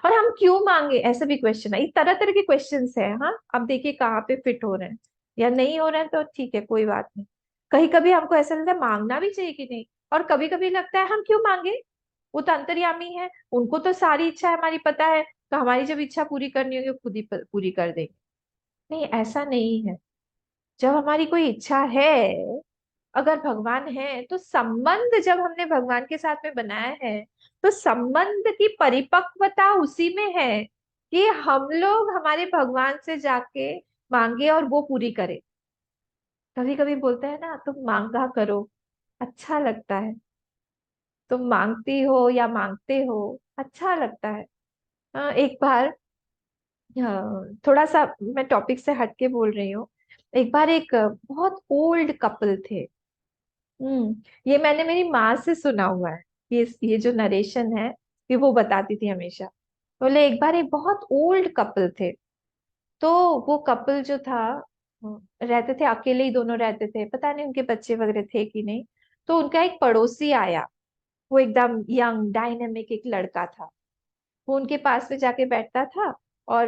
और हम क्यों मांगे, ऐसा भी क्वेश्चन है। ये तरह तरह के क्वेश्चंस है। हाँ, अब देखिए कहाँ पे फिट हो रहे हैं या नहीं हो रहे हैं, तो ठीक है कोई बात नहीं। कहीं कभी हमको ऐसा लगता है मांगना भी चाहिए कि नहीं, और कभी कभी लगता है हम क्यों मांगे, वो तो अंतर्यामी है, उनको तो सारी इच्छा हमारी पता है, तो हमारी जब इच्छा पूरी करनी होगी वो खुद ही पूरी कर देंगे। नहीं, ऐसा नहीं है। जब हमारी कोई इच्छा है, अगर भगवान है, तो संबंध जब हमने भगवान के साथ में बनाया है, तो संबंध की परिपक्वता उसी में है कि हम लोग हमारे भगवान से जाके मांगे और वो पूरी करे। कभी कभी बोलते हैं ना, तुम मांगा करो, अच्छा लगता है। तुम मांगती हो या मांगते हो, अच्छा लगता है। एक बार, थोड़ा सा मैं टॉपिक से हटके बोल रही हूँ। एक बार एक बहुत ओल्ड कपल थे। ये मैंने मेरी माँ से सुना हुआ है। ये जो नरेशन है, ये वो बताती थी हमेशा। बोले एक बार एक बहुत ओल्ड कपल थे। तो वो कपल जो था, रहते थे अकेले ही, दोनों रहते थे, पता नहीं उनके बच्चे वगैरह थे कि नहीं। तो उनका एक पड़ोसी आया, वो एकदम यंग डायनेमिक एक लड़का था। वो उनके पास में जाके बैठता था, और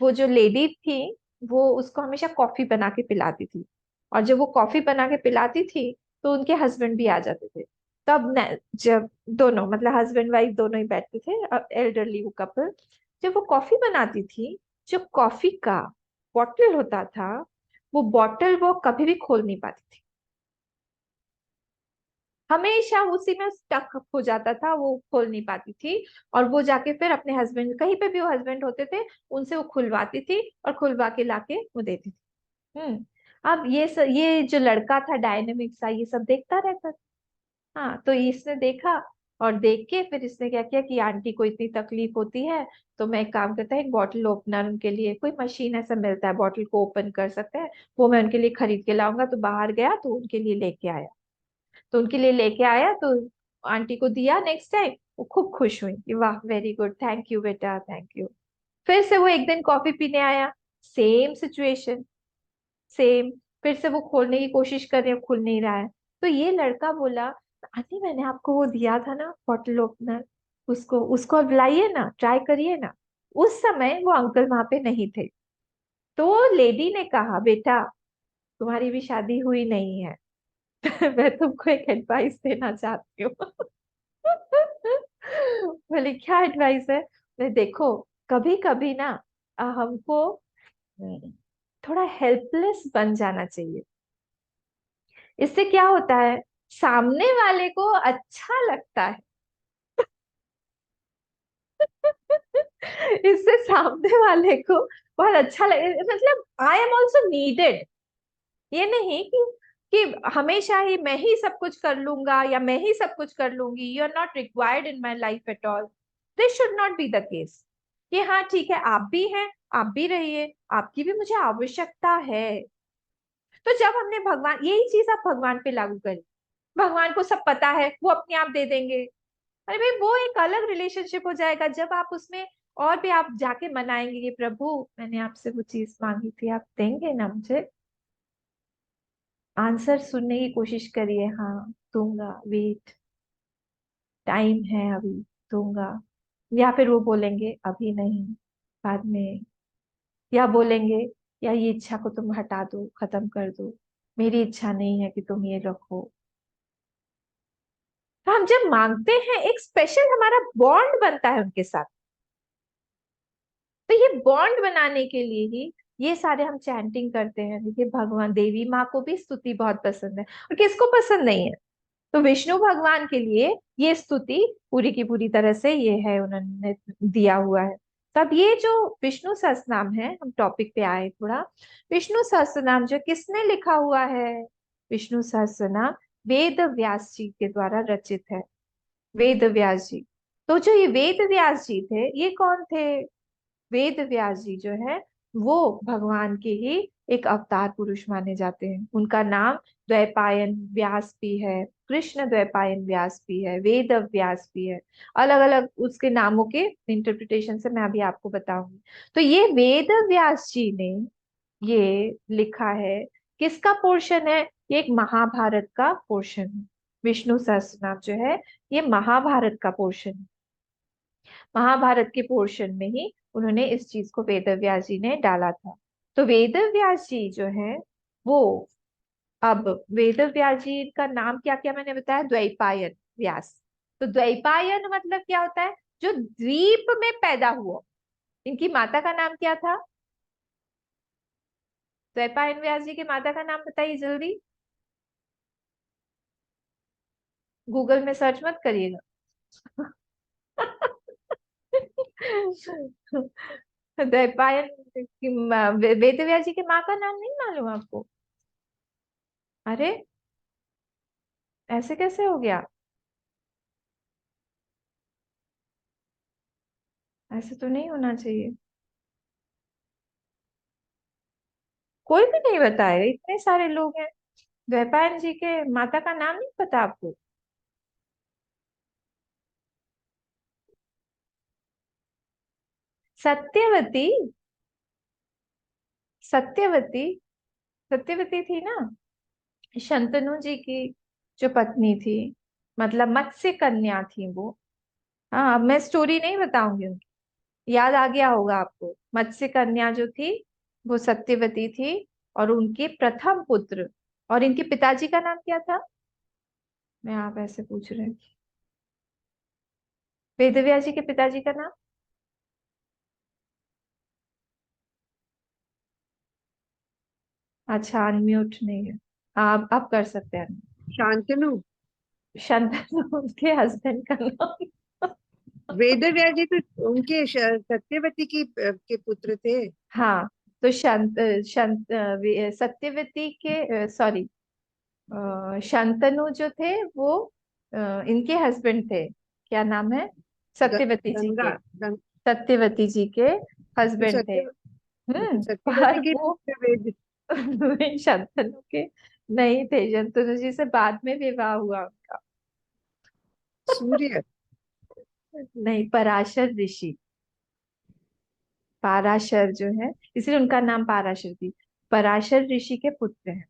वो जो लेडी थी, वो उसको हमेशा कॉफी बना के पिलाती थी। और जब वो कॉफी बना के पिलाती थी, तो उनके हस्बैंड भी आ जाते थे। तब जब दोनों, मतलब हस्बैंड वाइफ दोनों ही बैठते थे, एल्डरली वो कपल, जब वो कॉफी बनाती थी, जो कॉफी का बॉटल होता था, वो बॉटल वो कभी भी खोल नहीं पाती थी। हमेशा उसी में स्टक हो जाता था, वो खोल नहीं पाती थी। और वो जाके फिर अपने हस्बैंड, कहीं पे भी वो हस्बैंड होते थे, उनसे वो खुलवाती थी, और खुलवा के लाके वो देती थी। अब ये जो लड़का था डायनेमिक सा, ये सब देखता रहता था। हाँ, तो इसने देखा, और देख के फिर इसने क्या किया कि आंटी को इतनी तकलीफ होती है, तो मैं एक काम करता है, एक बॉटल ओपनर उनके लिए, कोई मशीन ऐसा मिलता है बॉटल को ओपन कर सकते हैं, वो मैं उनके लिए खरीद के लाऊंगा। तो बाहर गया तो उनके लिए लेके आया। तो उनके लिए लेके आया, तो आंटी को दिया नेक्स्ट टाइम। वो खूब खुश हुई कि वाह वेरी गुड, थैंक यू बेटा, थैंक यू। फिर से वो एक दिन कॉफी पीने आया, सेम सिचुएशन, सेम। फिर से वो खोलने की कोशिश कर रहे हैं, खुल नहीं रहा है। तो ये लड़का बोला, आंटी मैंने आपको वो दिया था ना बॉटल ओपनर, उसको उसको अब लाइए ना, ट्राई करिए ना। उस समय वो अंकल वहां पे नहीं थे। तो लेडी ने कहा, बेटा तुम्हारी भी शादी हुई नहीं है। मैं तुमको एक एडवाइस देना चाहती हूँ। बोले क्या एडवाइस है। बोले देखो, कभी कभी ना हमको थोड़ा हेल्पलेस बन जाना चाहिए। इससे क्या होता है, सामने वाले को अच्छा लगता है। इससे सामने वाले को बहुत अच्छा लगे, मतलब आई एम ऑल्सो नीडेड। ये नहीं कि हमेशा ही मैं ही सब कुछ कर लूंगा या मैं ही सब कुछ कर लूंगी, you are not required in my life at all. This should not be the case. कि हाँ ठीक है, आप भी हैं, आप भी रहिए, आपकी भी मुझे आवश्यकता है। तो जब हमने भगवान, यही चीज आप भगवान पे लागू करें। भगवान को सब पता है, वो अपने आप दे देंगे। अरे भाई, वो एक अलग रिलेशनशिप हो जाएगा जब आप उसमें और भी आप जाके मनाएंगे कि प्रभु मैंने आपसे वो चीज मांगी थी, आप देंगे ना मुझे। आंसर सुनने की कोशिश करिए, हाँ दूंगा, वेट, टाइम है अभी, दूंगा। या फिर वो बोलेंगे अभी नहीं, बाद में। या बोलेंगे, या ये इच्छा को तुम हटा दो, खत्म कर दो, मेरी इच्छा नहीं है कि तुम ये रखो। तो हम जब मांगते हैं, एक स्पेशल हमारा बॉन्ड बनता है उनके साथ। तो ये बॉन्ड बनाने के लिए ही ये सारे हम चैंटिंग करते हैं। देखिए भगवान देवी माँ को भी स्तुति बहुत पसंद है, और किसको पसंद नहीं है। तो विष्णु भगवान के लिए ये स्तुति पूरी की पूरी तरह से ये है, उन्होंने दिया हुआ है। तब ये जो विष्णु सहस्त्रनाम है, हम टॉपिक पे आए थोड़ा। विष्णु सहस्त्रनाम जो किसने लिखा हुआ है? विष्णु सहस्त्रनाम वेद व्यास जी के द्वारा रचित है। वेद व्यास जी। तो जो ये वेद व्यास जी थे, ये कौन थे? वेद व्यास जी जो है वो भगवान के ही एक अवतार पुरुष माने जाते हैं। उनका नाम द्वैपायन व्यास भी है, कृष्ण द्वैपायन व्यास भी है, वेद व्यास भी है। अलग अलग उसके नामों के इंटरप्रिटेशन से मैं अभी आपको बताऊंगी। तो ये वेद व्यास जी ने ये लिखा है। किसका पोर्शन है? ये एक महाभारत का पोर्शन है। विष्णु सहस्त्रनाम जो है ये महाभारत का पोर्शन है। महाभारत के पोर्शन में ही उन्होंने इस चीज को वेद व्यास जी ने डाला था। तो वेद व्यास जी जो है वो, अब वेद व्यास जी का नाम क्या क्या मैंने बताया? द्वैपायन व्यास। तो द्वैपायन मतलब क्या होता है? जो द्वीप में पैदा हुआ। इनकी माता का नाम क्या था? द्वैपायन व्यास जी की माता का नाम बताइए जल्दी। गूगल में सर्च मत करिएगा। द्वैपायन वेद व्यास जी की माँ का नाम नहीं मालूम आपको? अरे, ऐसे कैसे हो गया? ऐसे तो नहीं होना चाहिए। कोई भी नहीं बताएगा, इतने सारे लोग हैं। द्वैपायन जी के माता का नाम नहीं पता आपको? सत्यवती। सत्यवती। सत्यवती थी ना, शंतनु जी की जो पत्नी थी, मतलब मत्स्य कन्या थी वो। हाँ, अब मैं स्टोरी नहीं बताऊंगी उनकी, याद आ गया होगा आपको। मत्स्य कन्या जो थी वो सत्यवती थी, और उनके प्रथम पुत्र। और इनके पिताजी का नाम क्या था? मैं, आप ऐसे पूछ रहे हैं। वेदव्यास जी के पिताजी का नाम? अच्छा, अनम्यूट नहीं है। आप कर सकते हैं। शांतनु। शंतनु उनके हस्बैंड का नाम। वेद व्यास जी तो उनके सत्यवती की के पुत्र थे। हाँ, तो सत्यवती के, सॉरी, शंतनु जो थे वो इनके हस्बैंड थे। क्या नाम है? सत्यवती जी गंगा के। गंग, सत्यवती जी के तो हस्बैंड थे। सत्यवती पर के वो पुत्र वेद। शंतनु के नहीं थे। शंतनु जी से बाद में विवाह हुआ उनका। सूर्य। नहीं, पराशर ऋषि। पाराशर जो है, इसलिए उनका नाम पाराशर थी। पराशर ऋषि के पुत्र हैं।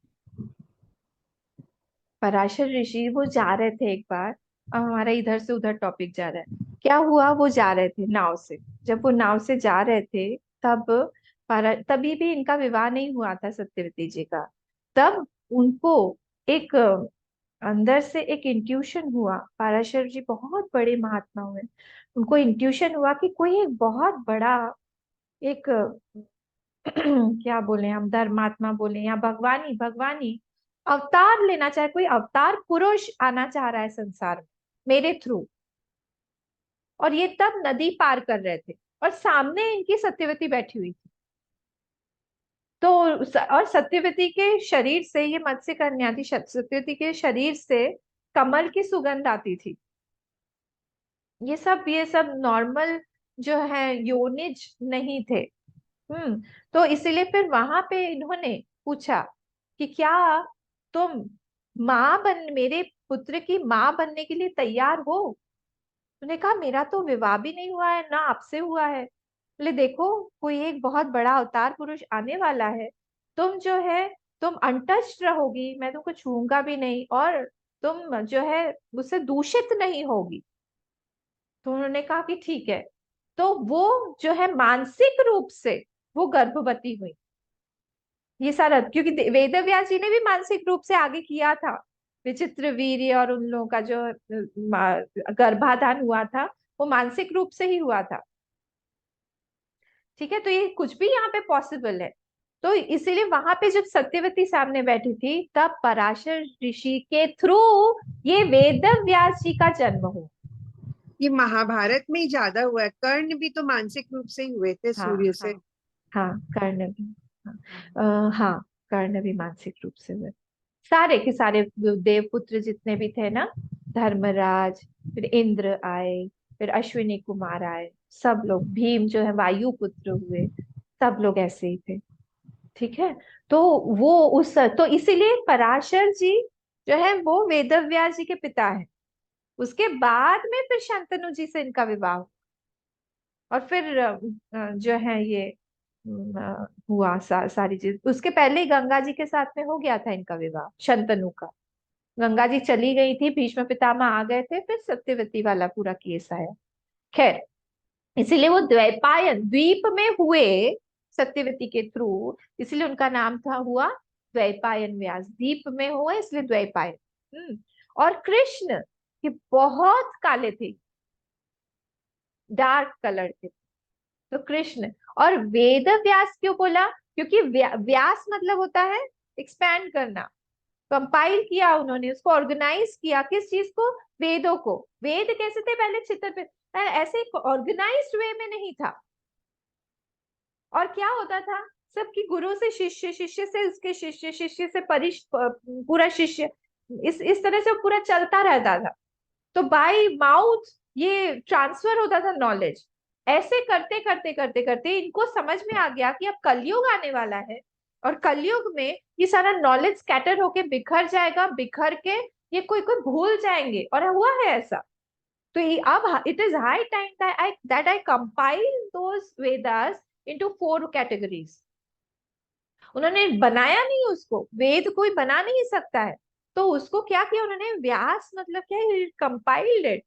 पराशर ऋषि वो जा रहे थे एक बार। अब हमारा इधर से उधर टॉपिक जा रहा है। क्या हुआ? वो जा रहे थे नाव से। जब वो नाव से जा रहे थे तब तभी भी इनका विवाह नहीं हुआ था सत्यवती जी का। तब उनको एक अंदर से एक इंट्यूशन हुआ। पाराशर जी बहुत बड़े महात्मा हुए। उनको इंट्यूशन हुआ कि कोई एक बहुत बड़ा एक क्या बोले हम, धर्मात्मा बोले या भगवानी भगवानी अवतार लेना चाहे, कोई अवतार पुरुष आना चाह रहा है संसार में मेरे थ्रू। और ये तब नदी पार कर रहे थे, और सामने इनकी सत्यवती बैठी हुई थी। तो और सत्यवती के शरीर से, ये मत्स्य कन्या थी, सत्यवती के शरीर से कमल की सुगंध आती थी। ये सब नॉर्मल जो है योनिज नहीं थे। तो इसीलिए फिर वहां पे इन्होंने पूछा कि क्या तुम मेरे पुत्र की माँ बनने के लिए तैयार हो? उन्होंने कहा मेरा तो विवाह भी नहीं हुआ है, ना आपसे हुआ है। बोले देखो, कोई एक बहुत बड़ा अवतार पुरुष आने वाला है। तुम जो है, तुम अनटच्ड रहोगी, मैं तुमको छूऊंगा भी नहीं, और तुम जो है मुझसे दूषित नहीं होगी। तो उन्होंने कहा कि ठीक है। तो वो जो है मानसिक रूप से वो गर्भवती हुई। ये सारा क्योंकि वेद व्यास जी ने भी मानसिक रूप से आगे किया था। विचित्र वीर्य और उन लोगों का जो गर्भाधान हुआ था, वो मानसिक रूप से ही हुआ था। ठीक है, तो ये कुछ भी यहाँ पे पॉसिबल है। तो इसीलिए वहां पे जब सत्यवती सामने बैठी थी, तब पराशर ऋषि के थ्रू ये वेद व्यास जी का जन्म हुआ। ये महाभारत में ही ज्यादा हुआ है। कर्ण भी तो मानसिक रूप से ही हुए थे हाँ सूर्य से। हाँ हाँ, कर्ण भी। हाँ, हाँ, कर्ण भी मानसिक रूप से हुए। सारे के सारे देवपुत्र जितने भी थे ना, धर्मराज, फिर इंद्र आए, फिर अश्विनी कुमार आए, सब लोग, भीम जो है वायु पुत्र हुए, सब लोग ऐसे ही थे। ठीक है। तो वो उस तो इसीलिए पराशर जी जो है वो वेदव्यास जी के पिता हैं। उसके बाद में फिर शंतनु जी से इनका विवाह हुआ। और फिर जो है ये हुआ सारी चीज। उसके पहले ही गंगा जी के साथ में हो गया था इनका विवाह, शंतनु का। गंगा जी चली गई थी, भीष्म पितामह आ गए थे, फिर सत्यवती वाला पूरा केस आया। खैर, इसीलिए वो द्वैपायन द्वीप में हुए सत्यवती के थ्रू, इसलिए उनका नाम था हुआ द्वैपायन व्यास। द्वीप में हुए इसलिए द्वैपायन। और कृष्ण ये बहुत काले थे, डार्क कलर के। तो कृष्ण। और वेद व्यास क्यों बोला? क्योंकि व्यास मतलब होता है एक्सपैंड करना। कंपाइल किया उन्होंने, उसको ऑर्गेनाइज किया, किस चीज को? वेदों को। वेद कैसे थे पहले? चित्र पे ऐसे ऑर्गेनाइज्ड वे में नहीं था। और क्या होता था? सबकी गुरु से शिष्य, शिष्य से उसके शिष्य, शिष्य से पूरा शिष्य, इस तरह से पूरा चलता रहता था। तो बाय माउथ ये ट्रांसफर होता था नॉलेज। ऐसे करते करते करते करते इनको समझ में आ गया कि अब कलयुग आने वाला है, और कलयुग में ये सारा नॉलेज स्कैटर होके बिखर जाएगा, बिखर के ये कोई कोई भूल जाएंगे, और हुआ है ऐसा। तो अब it is high time that I compile those Vedas into 4 categories. उन्होंने बनाया नहीं उसको, वेद कोई बना नहीं सकता है। तो उसको क्या किया उन्होंने? व्यास मतलब क्या है? कंपाइल्ड इट,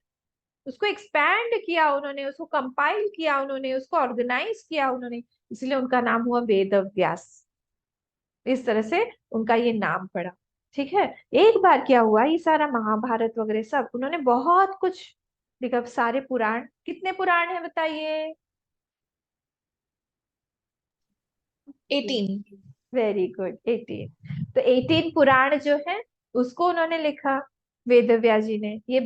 उसको एक्सपैंड किया उन्होंने, उसको कंपाइल किया उन्होंने, उसको ऑर्गेनाइज किया उन्होंने। इसलिए उनका नाम हुआ वेद व्यास। इस तरह से उनका ये नाम पड़ा। ठीक है। एक बार क्या हुआ, ये सारा महाभारत वगैरह सब उन्होंने बहुत कुछ लिखा। सारे पुराण, कितने पुराण है बताइए? 18। Very good, 18। तो 18 पुराण जो है उसको उन्होंने लिखा, वेद व्यास जी ने। ये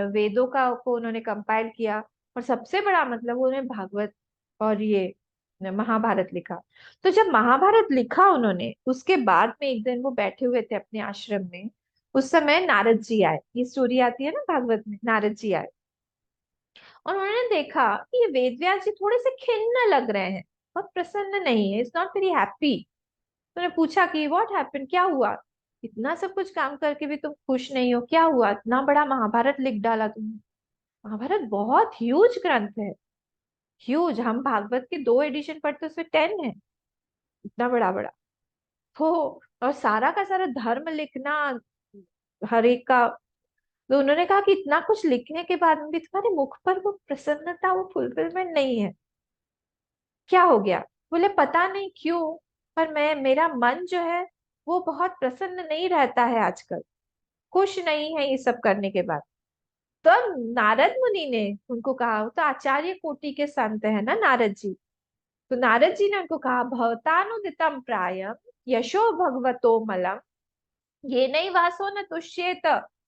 वेदों का को उन्होंने कंपाइल किया। और सबसे बड़ा मतलब उन्होंने भागवत और ये महाभारत लिखा। तो जब महाभारत लिखा उन्होंने, उसके बाद में एक दिन वो बैठे हुए थे अपने आश्रम में। उस समय नारद जी आए, ये स्टोरी आती है ना भागवत में, नारद जी आए। और उन्होंने देखा कि ये वेद व्यास जी थोड़े से खिन्न लग रहे हैं, बहुत प्रसन्न नहीं है, इज नॉट वेरी हैप्पी। तो उन्होंने पूछा कि व्हाट हैपेंड, क्या हुआ? इतना सब कुछ काम करके भी तुम खुश नहीं हो, क्या हुआ? इतना बड़ा महाभारत लिख डाला तुमने। महाभारत बहुत ह्यूज ग्रंथ है, ह्यूज। हम भागवत के 2 एडिशन पढ़ते, उसमें 10 है, इतना बड़ा बड़ा। तो और सारा का सारा धर्म लिखना हर एक का। तो उन्होंने कहा कि इतना कुछ लिखने के बाद भी तुम्हारे मुख पर वो प्रसन्नता, वो फुलफिलमेंट नहीं है, क्या हो गया? बोले पता नहीं क्यों, पर मेरा मन जो है वो बहुत प्रसन्न नहीं रहता है आजकल, खुश नहीं है ये सब करने के बाद। तो नारद मुनि ने उनको कहा, वो तो आचार्य कोटि के संत है ना नारद जी। तो नारद जी ने उनको कहा, भवतानुदितम प्रायम यशो भगवतो मलम, ये नहीं वासो न तुष्येत,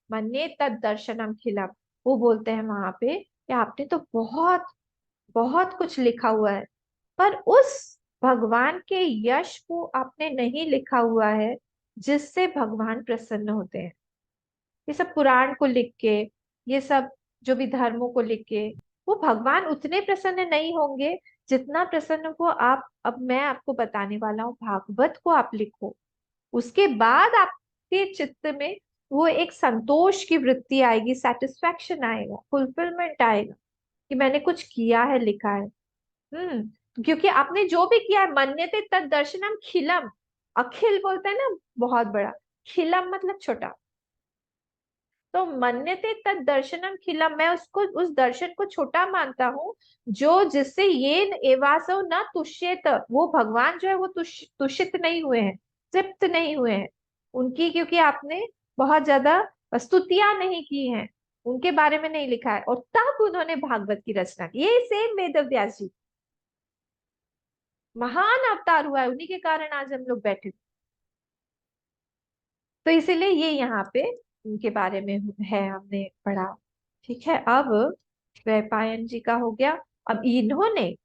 मन्ये तद दर्शनम खिलम। वो बोलते हैं वहां पे कि आपने तो बहुत बहुत कुछ लिखा हुआ है, पर उस भगवान के यश को आपने नहीं लिखा हुआ है जिससे भगवान प्रसन्न होते हैं। ये सब पुराण को लिख के, ये सब जो भी धर्मों को लिख के, वो भगवान उतने प्रसन्न नहीं होंगे जितना प्रसन्न को आप, अब मैं आपको बताने वाला हूँ, भागवत को आप लिखो। उसके बाद आपके चित्त में वो एक संतोष की वृत्ति आएगी, सेटिस्फैक्शन आएगा, फुलफिलमेंट आएगा कि मैंने कुछ किया है, लिखा है। क्योंकि आपने जो भी किया है, मन्यते तद दर्शनम खिलम। अखिल बोलते हैं ना, बहुत बड़ा। खिलम मतलब छोटा। तो मन्यते तद दर्शनम खिलम, मैं उसको, उस दर्शन को छोटा मानता हूँ, जो जिससे ये एवासो न तुष्येत, वो भगवान जो है वो तुषित नहीं हुए हैं, तृप्त नहीं हुए हैं उनकी, क्योंकि आपने बहुत ज्यादा स्तुतियां नहीं की हैं, उनके बारे में नहीं लिखा है। और तब उन्होंने भागवत की रचना की, ये सेम वेद व्यास जी। महान अवतार हुआ है, उन्हीं के कारण आज हम लोग बैठे। तो इसीलिए ये यहाँ पे उनके बारे में है, हमने पढ़ा। ठीक है, अब वैपायन जी का हो गया। अब इन्होंने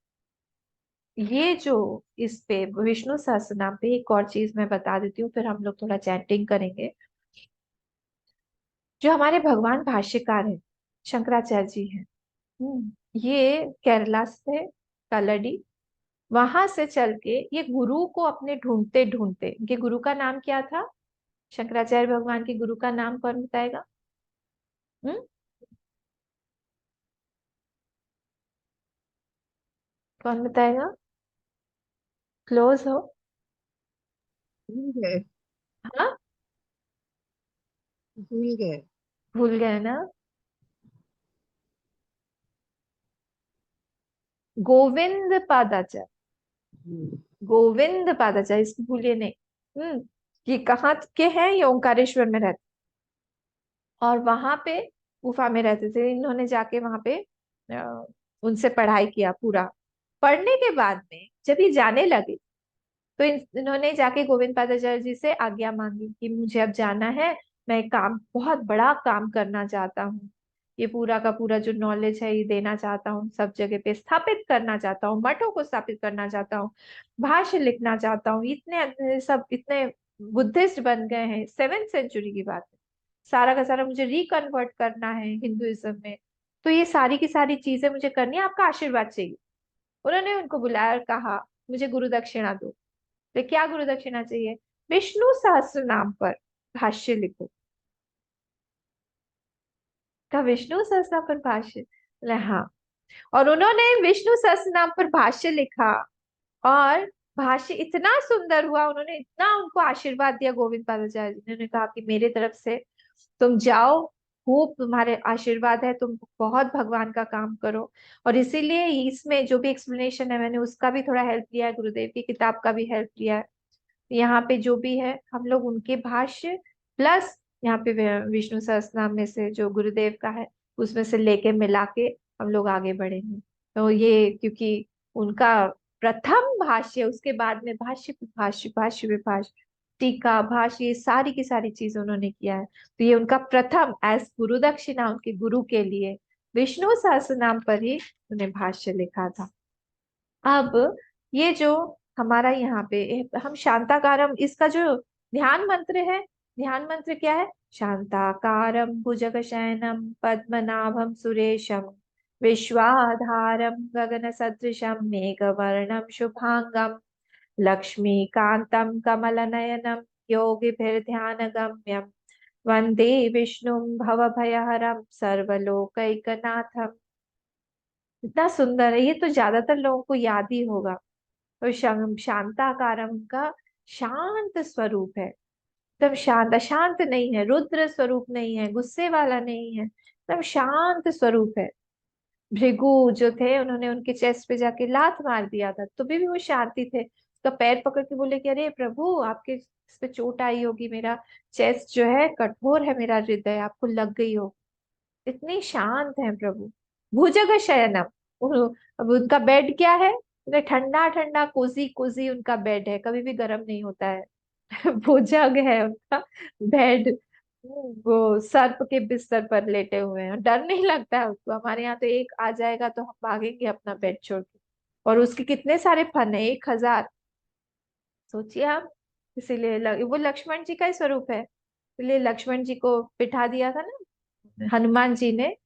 ये जो इस पे विष्णु सहस्त्रनाम पे एक और चीज मैं बता देती हूँ, फिर हम लोग थोड़ा चैंटिंग करेंगे। जो हमारे भगवान भाष्यकार हैं, शंकराचार्य जी हैं, ये केरला से, कलडी, वहां से चल के ये गुरु को अपने ढूंढते ढूंढते, इनके गुरु का नाम क्या था? शंकराचार्य भगवान के गुरु का नाम कौन बताएगा? हम्म कौन बताएगा? क्लोज हो। भूल गए। हाँ, भूल गए। भूल गए ना? गोविंद पादाचार्य। हम्म। गोविंद पादाचार्य, इसको भूलिए नहीं। हम्म ये कहाँ के हैं? ये ओंकारेश्वर में रहते, और वहां पे गुफा में रहते थे। इन्होंने जाके वहां पे उनसे पढ़ाई किया पूरा। पढ़ने के बाद में जब ये जाने लगे, तो इन्होंने जाके गोविंद पादाचार्य जी से आज्ञा मांगी कि मुझे अब जाना है, मैं एक काम, बहुत बड़ा काम करना चाहता हूँ, ये पूरा का पूरा जो नॉलेज है ये देना चाहता हूँ, सब जगह पे स्थापित करना चाहता हूँ, मठों को स्थापित करना चाहता हूँ, भाष्य लिखना चाहता हूँ। इतने सब इतने बुद्धिस्ट बन गए हैं, 7th सेंचुरी की बात है, सारा का सारा मुझे रिकन्वर्ट करना है हिंदुइज्म में। तो ये सारी की सारी चीजें मुझे करनी है, आपका आशीर्वाद चाहिए। उन्होंने उनको बुलाया और कहा, मुझे गुरु दक्षिणा दो। तो क्या गुरु दक्षिणा चाहिए? विष्णु सहस्त्र नाम पर भाष्य लिखो। का विष्णु सहस्त्र नाम पर भाष्य? बोले हाँ। और उन्होंने विष्णु सहस्त्र नाम पर भाष्य लिखा, और भाष्य इतना सुंदर हुआ, उन्होंने इतना उनको आशीर्वाद दिया गोविंद पादाचार्य जी ने। उन्होंने कहा कि मेरे तरफ से तुम जाओ, खूब तुम्हारे आशीर्वाद है, तुम बहुत भगवान का काम करो। और इसीलिए इसमें जो भी एक्सप्लेनेशन है, मैंने उसका भी थोड़ा हेल्प लिया है, गुरुदेव की किताब का भी हेल्प लिया है। यहाँ पे जो भी है हम लोग उनके भाष्य प्लस यहाँ पे विष्णु सहस्त्रनाम में से जो गुरुदेव का है उसमें से लेके मिला के हम लोग आगे बढ़ेंगे। तो ये क्योंकि उनका प्रथम भाष्य, उसके बाद में भाष्य पे भाष्य, भाष्य पे भाष्य, टीका, भाष्य, ये सारी की सारी चीजें उन्होंने किया है। तो ये उनका प्रथम एज गुरु दक्षिणा उनके गुरु के लिए विष्णु सहस्त्रनाम पर ही उन्हें भाष्य लिखा था। अब ये जो हमारा यहाँ पे हम शांताकारम, इसका जो ध्यान मंत्र है, ध्यान मंत्र क्या है? शांताकारम भुजगशयनम पद्मनाभम सुरेशम विश्वाधारम गगन सदृशम मेघवर्णम शुभांगम लक्ष्मीकांतम कमलनयनम योगिभिर्ध्यानगम्यम वंदे विष्णुं भवभयहरम सर्वलोकैकनाथम। इतना सुंदर है, ये तो ज्यादातर लोगों को याद ही होगा। और शांताकारम का शांत स्वरूप है, एकदम शांत, अशांत नहीं है, रुद्र स्वरूप नहीं है, गुस्से वाला नहीं है, एकदम शांत स्वरूप है। भृगु जो थे, उन्होंने उनके चेस्ट पे जाके लात मार दिया था, तो भी वो शांति थे। उसका पैर पकड़ के बोले कि अरे प्रभु, आपके इस पे चोट आई होगी, मेरा चेस्ट जो है कठोर है, मेरा हृदय आपको लग गई हो। इतने शांत हैं प्रभु। भुजग शयनम, अब उनका बेड क्या है? ठंडा ठंडा कोजी कोजी उनका बेड है, कभी भी गर्म नहीं होता है। भुजग है उनका बेड। वो सर्प के बिस्तर पर लेटे हुए हैं, डर नहीं लगता है उसको। हमारे यहाँ तो एक आ जाएगा तो हम भागेंगे अपना बेड छोड़ के। और उसके कितने सारे फन है, 1000। सोचिए आप। इसीलिए वो लक्ष्मण जी का ही स्वरूप है, इसलिए लक्ष्मण जी को बिठा दिया था ना हनुमान जी ने,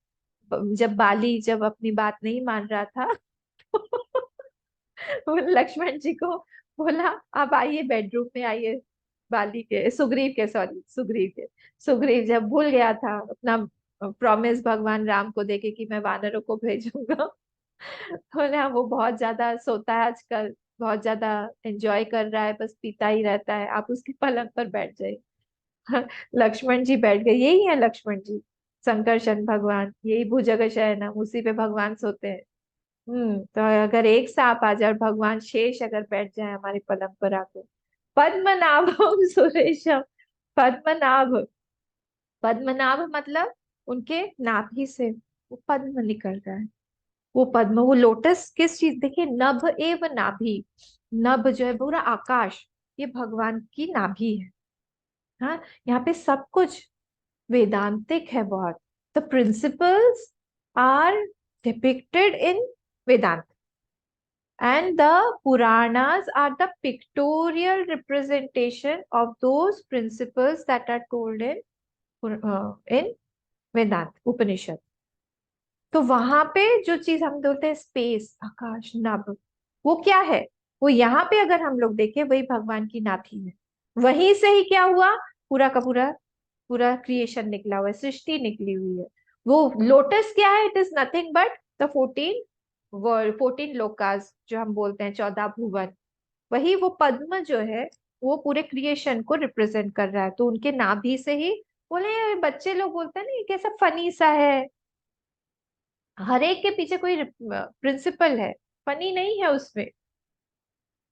जब बाली जब अपनी बात नहीं मान रहा था। वो लक्ष्मण जी को बोला, आप आइए बेडरूम में आइए। बाली के, सुग्रीव के, सॉरी सुग्रीव के, सुग्रीव जब भूल गया था अपना प्रॉमिस भगवान राम को देके कि मैं वानरों को भेजूंगा। बोला वो बहुत ज्यादा सोता है आजकल, बहुत ज्यादा एंजॉय कर रहा है, बस पीता ही रहता है, आप उसके पलंग पर बैठ जाइए। लक्ष्मण जी बैठ गए, यही है लक्ष्मण जी, संकर्षण भगवान, यही भुजग शयनम, उसी पे भगवान सोते हैं। तो अगर एक सांप आ जाए और भगवान शेष अगर बैठ जाए हमारे पलंग पर आकर, पद्मनाभम सुरेशम। पद्मनाभ, पद्मनाभ मतलब उनके नाभि से वो पद्म निकल रहा है। वो पद्म, वो लोटस किस चीज, देखिए नभ एव नाभि, नभ जो है पूरा आकाश, ये भगवान की नाभि है। हाँ, यहाँ पे सब कुछ वेदांतिक है बहुत। The principles are depicted in Vedanta, and the Puranas are the pictorial representation of those principles that are told in Vedant Upanishad। तो वहां पे जो चीज हम बोलते हैं स्पेस, आकाश, नभ, वो क्या है? वो यहाँ पे अगर हम लोग देखें, वही भगवान की नाभि है। वहीं से ही क्या हुआ, पूरा का पूरा पूरा क्रिएशन निकला हुआ है, सृष्टि निकली हुई है। वो लोटस क्या है? It is nothing but the 14 world, 14 Lucas, जो हम बोलते हैं 14 भुवन। वही वो पद्म जो है, वो पूरे क्रिएशन को रिप्रेजेंट कर रहा है। तो उनके नाभि से ही, बोले बच्चे लोग बोलते हैं ना ये कैसा फनी सा है, हर एक के पीछे कोई प्रिंसिपल है, फनी नहीं है उसमें।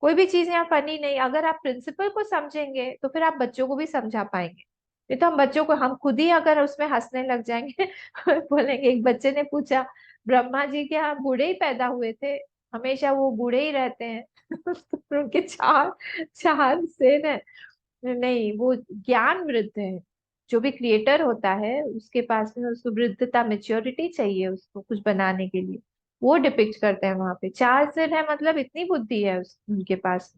कोई भी चीज यहाँ फनी नहीं, अगर आप प्रिंसिपल को समझेंगे तो फिर आप बच्चों को भी समझा पाएंगे। नहीं तो हम बच्चों को, हम खुद ही अगर उसमें हंसने लग जाएंगे बोलेंगे, एक बच्चे ने पूछा ब्रह्मा जी क्या बूढ़े ही पैदा हुए थे, हमेशा वो बूढ़े ही रहते हैं तो उनके चार चार सेन है। नहीं, वो ज्ञान वृद्ध है। जो भी क्रिएटर होता है उसके पास में उसको वृद्धता, मेच्योरिटी चाहिए उसको कुछ बनाने के लिए। वो डिपिक्ट करते हैं वहां पे, चार सिर है मतलब इतनी बुद्धि है उनके पास।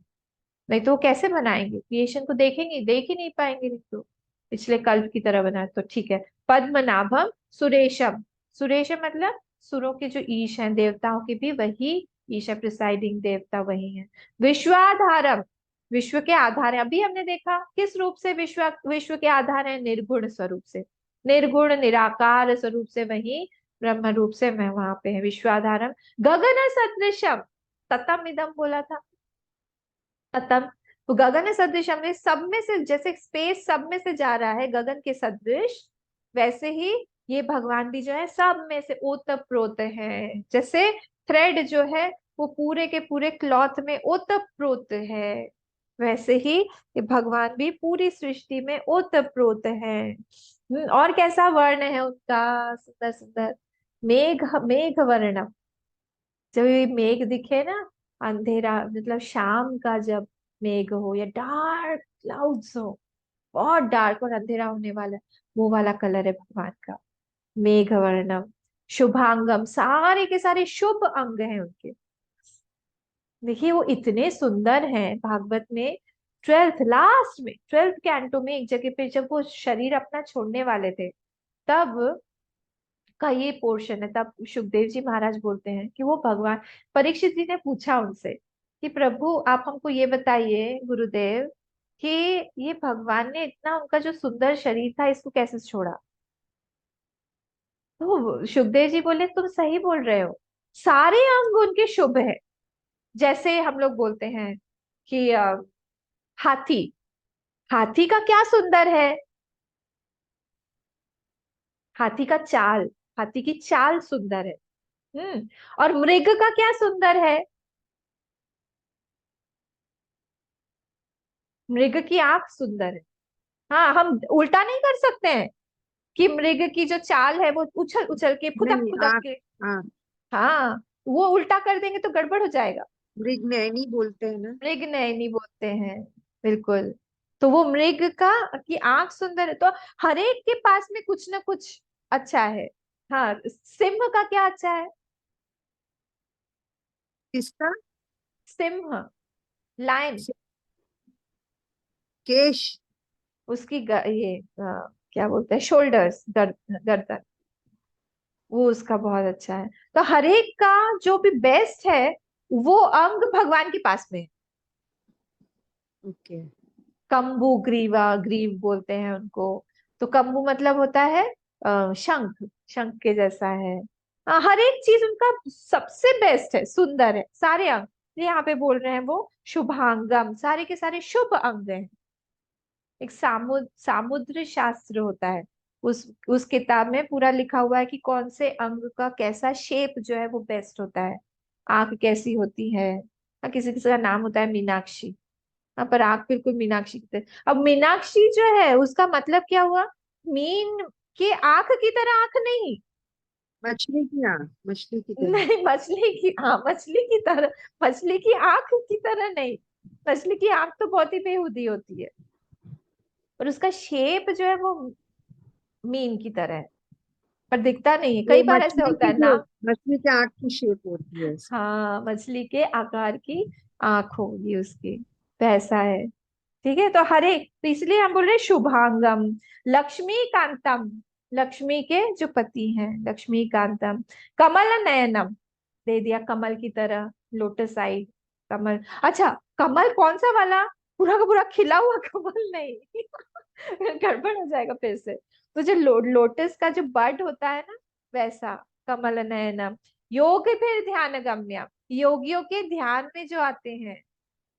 नहीं तो वो कैसे बनाएंगे, क्रिएशन को देखेंगे, देख ही नहीं पाएंगे, नहीं तो पिछले कल्प की तरह बना। तो ठीक है, पद्मनाभम सुरेशम। सुरेशम मतलब सुरों के जो ईश हैं, देवताओं के भी वही ईश है, प्रिसाइडिंग देवता वही है। विश्वाधारम, विश्व के आधार है। अभी हमने देखा किस रूप से विश्व विश्व के आधार है, निर्गुण स्वरूप से, निर्गुण निराकार स्वरूप से, वही ब्रह्म रूप से मैं वहां पे है विश्वाधारम। गगन सदृशम, ततम इदम बोला था, तब तो गगन सदृश, हमने सब में से, जैसे स्पेस सब में से जा रहा है गगन के सदृश, वैसे ही ये भगवान भी जो है सब में से ओतप प्रोत है। जैसे थ्रेड जो है वो पूरे के पूरे क्लॉथ में ओतप प्रोत है, वैसे ही ये भगवान भी पूरी सृष्टि में ओतप प्रोत है। और कैसा वर्ण है उनका, सुंदर सुंदर, मेघ मेघ वर्णम। जब ये मेघ दिखे ना, अंधेरा मतलब शाम का जब मेघ हो, या डार्क क्लाउड्स हो, बहुत डार्क और अंधेरा होने वाला, वो वाला कलर है भगवान का, मेघ वर्णम। शुभांगम, सारे के सारे शुभ अंग हैं उनके। देखिए वो इतने सुंदर हैं भागवत में। ट्वेल्थ लास्ट में, ट्वेल्थ कैंटो में एक जगह पे जब वो शरीर अपना छोड़ने वाले थे, तब का ये पोर्शन है। तब सुखदेव जी महाराज बोलते हैं कि वो भगवान, परीक्षित जी ने पूछा उनसे कि प्रभु आप हमको ये बताइए गुरुदेव, कि ये भगवान ने इतना, उनका जो सुंदर शरीर था, इसको कैसे छोड़ा? तो सुखदेव जी बोले तुम सही बोल रहे हो, सारे अंग उनके शुभ है। जैसे हम लोग बोलते हैं कि हाथी, हाथी का क्या सुंदर है, हाथी का चाल, हाथी की चाल सुंदर है। और मृग का क्या सुंदर है, मृग की आंख सुंदर है। हाँ, हम उल्टा नहीं कर सकते हैं कि मृग की जो चाल है वो उछल उछल के, फुदक नहीं, फुदक आँख, के। हाँ, हाँ, वो उल्टा कर देंगे तो गड़बड़ हो जाएगा। मृगनयनी बोलते हैं ना। मृग नयनी बोलते हैं, बिल्कुल। तो वो मृग का की आंख सुंदर है, तो हर एक के पास में कुछ ना कुछ अच्छा है। हाँ, सिंह का क्या अच्छा है? किसका? सिंह, लायन, केश। उसकी ये क्या बोलते हैं, शोल्डर्स, गर्दन, वो उसका बहुत अच्छा है। तो हर एक का जो भी बेस्ट है, वो अंग भगवान के पास में है। ओके। कंबु ग्रीवा, ग्रीव बोलते हैं उनको। तो कंबु मतलब होता है शंख, शंख के जैसा है। हर एक चीज उनका सबसे बेस्ट है, सुंदर है सारे अंग। यहाँ पे बोल रहे हैं वो शुभांगम, सारे के सारे शुभ अंग हैं। एक सामुद्र शास्त्र होता है, उस किताब में पूरा लिखा हुआ है कि कौन से अंग का कैसा शेप जो है वो बेस्ट होता है। आंख कैसी होती है, किसी किसी का नाम होता है मीनाक्षी। हाँ, पर आंख बिल्कुल मीनाक्षी की तरह। अब मीनाक्षी जो है उसका मतलब क्या हुआ, मीन के आंख की तरह आंख नहीं, मछली की आँख, मछली की तरह। नहीं, मछली की, हाँ मछली की तरह, मछली की आंख की तरह नहीं। मछली की आंख तो बहुत ही बेहुदी होती है, और उसका शेप जो है वो मीन की तरह है, पर दिखता नहीं है, वो कई बार ऐसे मछली होता की है जो, ना। मछली के आँख की शेप होती है उसकी। हाँ, मछली के आकार की आंख होगी उसकी, तो ऐसा है। ठीक है, तो हरे, तो इसलिए हम बोल रहे हैं शुभांगम, लक्ष्मी कांतम, लक्ष्मी के जो पति हैं, लक्ष्मी कांतम, कमल नयनम, दे दिया कमल की तरह, लोटस आई, कमल। अच्छा, कमल कौन सा वाला, पूरा का पूरा खिला हुआ कमल नहीं। गड़बड़ हो जाएगा फिर से। तो जो लोटस का जो बड होता है ना, वैसा, कमल नयनम, योग फिर ध्यान गम्य, योगियों के ध्यान में जो आते हैं,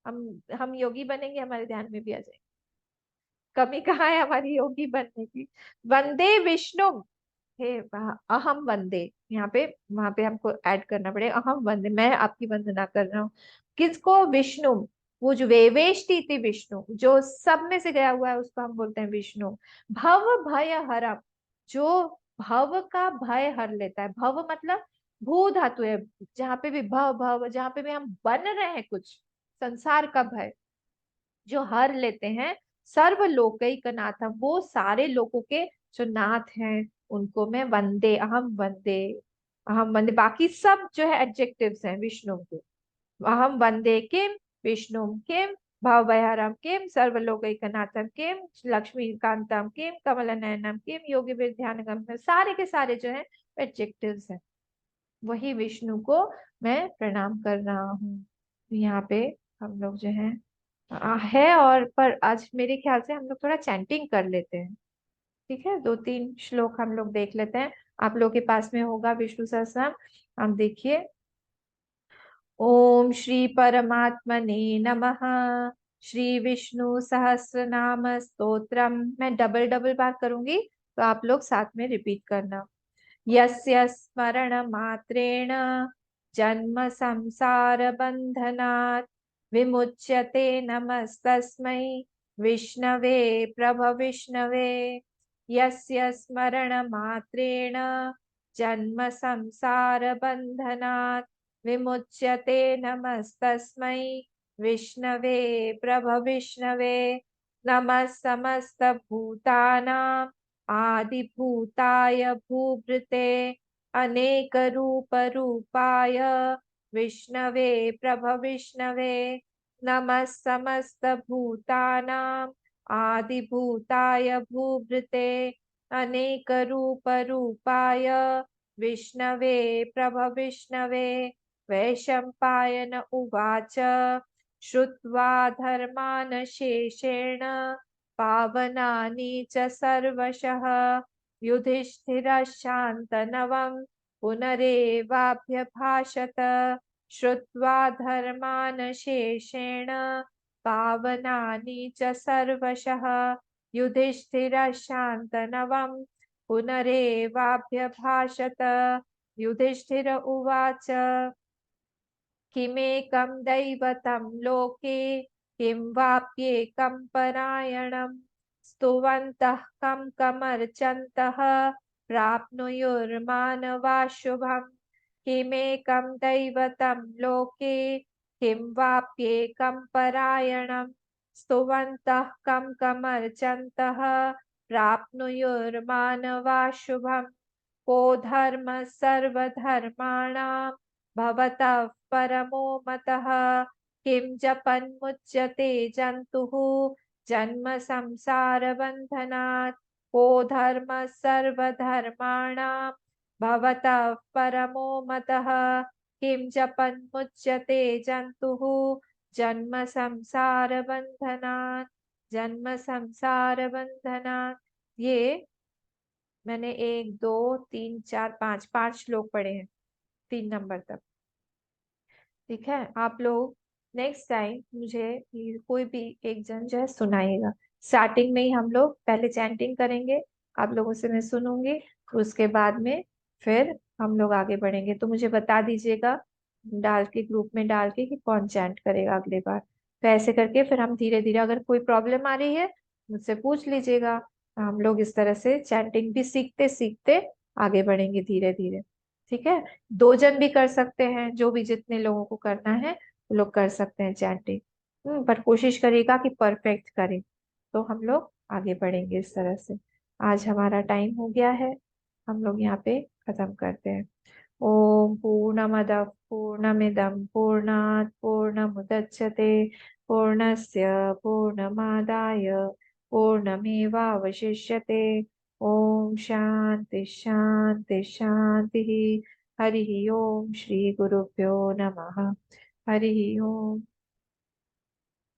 हम योगी बनेंगे, हमारे ध्यान में भी आ जाएंगे। कमी कहाँ है हमारी योगी बनने की। वंदे विष्णु, हे अहम वंदे, यहाँ पे, वहां पे हमको ऐड करना पड़ेगा, अहम वंदे, मैं आपकी वंदना कर रहा हूँ। किसको, विष्णु, वो जो वेवेष्टि थी, विष्णु जो सब में से गया हुआ है, उसको हम बोलते हैं विष्णु। भव भय हरम, जो भव का भय हर लेता है, भव मतलब भू धातु है, जहाँ पे भी भव भव, जहाँ पे भी हम बन रहे हैं कुछ, संसार का भय जो हर लेते हैं, सर्वलोकैक नाथ, वो सारे लोगों के जो नाथ हैं, उनको मैं वंदे, अहम वंदे, अहम वंदे, बाकी सब जो है एडजेक्टिव्स हैं विष्णु के। अहम वंदे किम, विष्णु किम, भवभयहरम किम, सर्वलोकैकनाथम किम, लक्ष्मीकांतम किम, कमल नयनम किम, योगी ध्यानगम्य, सारे के सारे जो है एडजेक्टिव्स हैं, वही विष्णु को मैं प्रणाम कर रहा हूँ। यहाँ पे हम लोग जो है, और पर आज मेरे ख्याल से हम लोग थोड़ा चैंटिंग कर लेते हैं। ठीक है, दो तीन श्लोक हम लोग देख लेते हैं। आप लोग के पास में होगा विष्णु सहस्त्रनाम, हम देखिए। ओम श्री परमात्मने नमः। श्री विष्णु सहस्रनाम स्तोत्रम, मैं डबल डबल बार करूंगी, तो आप लोग साथ में रिपीट करना। यस्य स्मरण मात्रेण जन्म संसार बंधनात् विमुच्यते, नमस्तस्मै विष्णवे प्रभविष्णवे। यस्य स्मरण मात्रेण जन्म संसार बंधनात् विमुच्यते, नमस्तस्मै विष्णवे प्रभविष्णवे। नमः समस्त भूतानां आदिभूताय भूभृते अनेक रूप रूपाय विष्णवे प्रभविष्णवे। नमः समस्त भूतानां आदिभूताय भूभृते अनेक रूप रूपाय विष्णवे प्रभविष्णवे। वैशंपायन उवाच, श्रुत्वा धर्मान् शेषेण पावनानि च सर्वशः युधिष्ठिरः शान्तनवम् पुनरेवाभ्यभाषत। श्रुत्वा धर्मान् शेषेण पावनानि च सर्वशः युधिष्ठिरः शान्तनवम् पुनरेवाभ्यभाषत। युधिष्ठिर उवाच, किमेकं दैवतं लोके, किं वाप्येकं परायणम्, स्तुवन्तः कं कमर्चन्तः प्राप्नुयुर्मानवा शुभम्। किमेकं दैवतं लोके, किं वाप्येकं परायणम्, स्तुवन्तः कं कमर्चन्तः प्राप्नुयुर्मानवा शुभम्। को धर्मः सर्वधर्माणां भवतः परमो मतः, किं जपन्मुच्यते जन्तुः जन्म संसार बन्धनात्। को धर्मः सर्वधर्माणां भवतः परमो मतः, किं जपन्मुच्यते जन्तुः जन्म संसार बन्धनात्, जन्म संसार बन्धनात्। ये मैंने एक दो तीन चार पांच, पांच श्लोक पढ़े हैं, 3 नंबर तक। ठीक है, आप लोग नेक्स्ट टाइम मुझे कोई भी एक जन जो है सुनाइएगा। स्टार्टिंग में ही हम लोग पहले चैंटिंग करेंगे, आप लोगों से मैं सुनूंगी, उसके बाद में फिर हम लोग आगे बढ़ेंगे। तो मुझे बता दीजिएगा, डाल के, ग्रुप में डाल के, कि कौन चैंट करेगा अगली बार। तो ऐसे करके फिर हम धीरे धीरे, अगर कोई प्रॉब्लम आ रही है मुझसे पूछ लीजिएगा, हम लोग इस तरह से चैंटिंग भी सीखते सीखते आगे बढ़ेंगे धीरे धीरे। ठीक है, 2 जन भी कर सकते हैं, जो भी जितने लोगों को करना है वो लोग कर सकते हैं चैंटिंग। पर कोशिश करिएगा कि परफेक्ट करें, तो हम लोग आगे बढ़ेंगे इस तरह से। आज हमारा टाइम हो गया है, हम लोग यहाँ पे खत्म करते हैं। ओम पूर्णमदः पूर्णमिदं पूर्णात् पूर्णमुदच्यते पूर्णस्य पूर्णमादाय पूर्णमेवावशिष्यते। ओम शांति शांति शांति। हरि ओम। श्री गुरुभ्यो नमः। हरि ओम।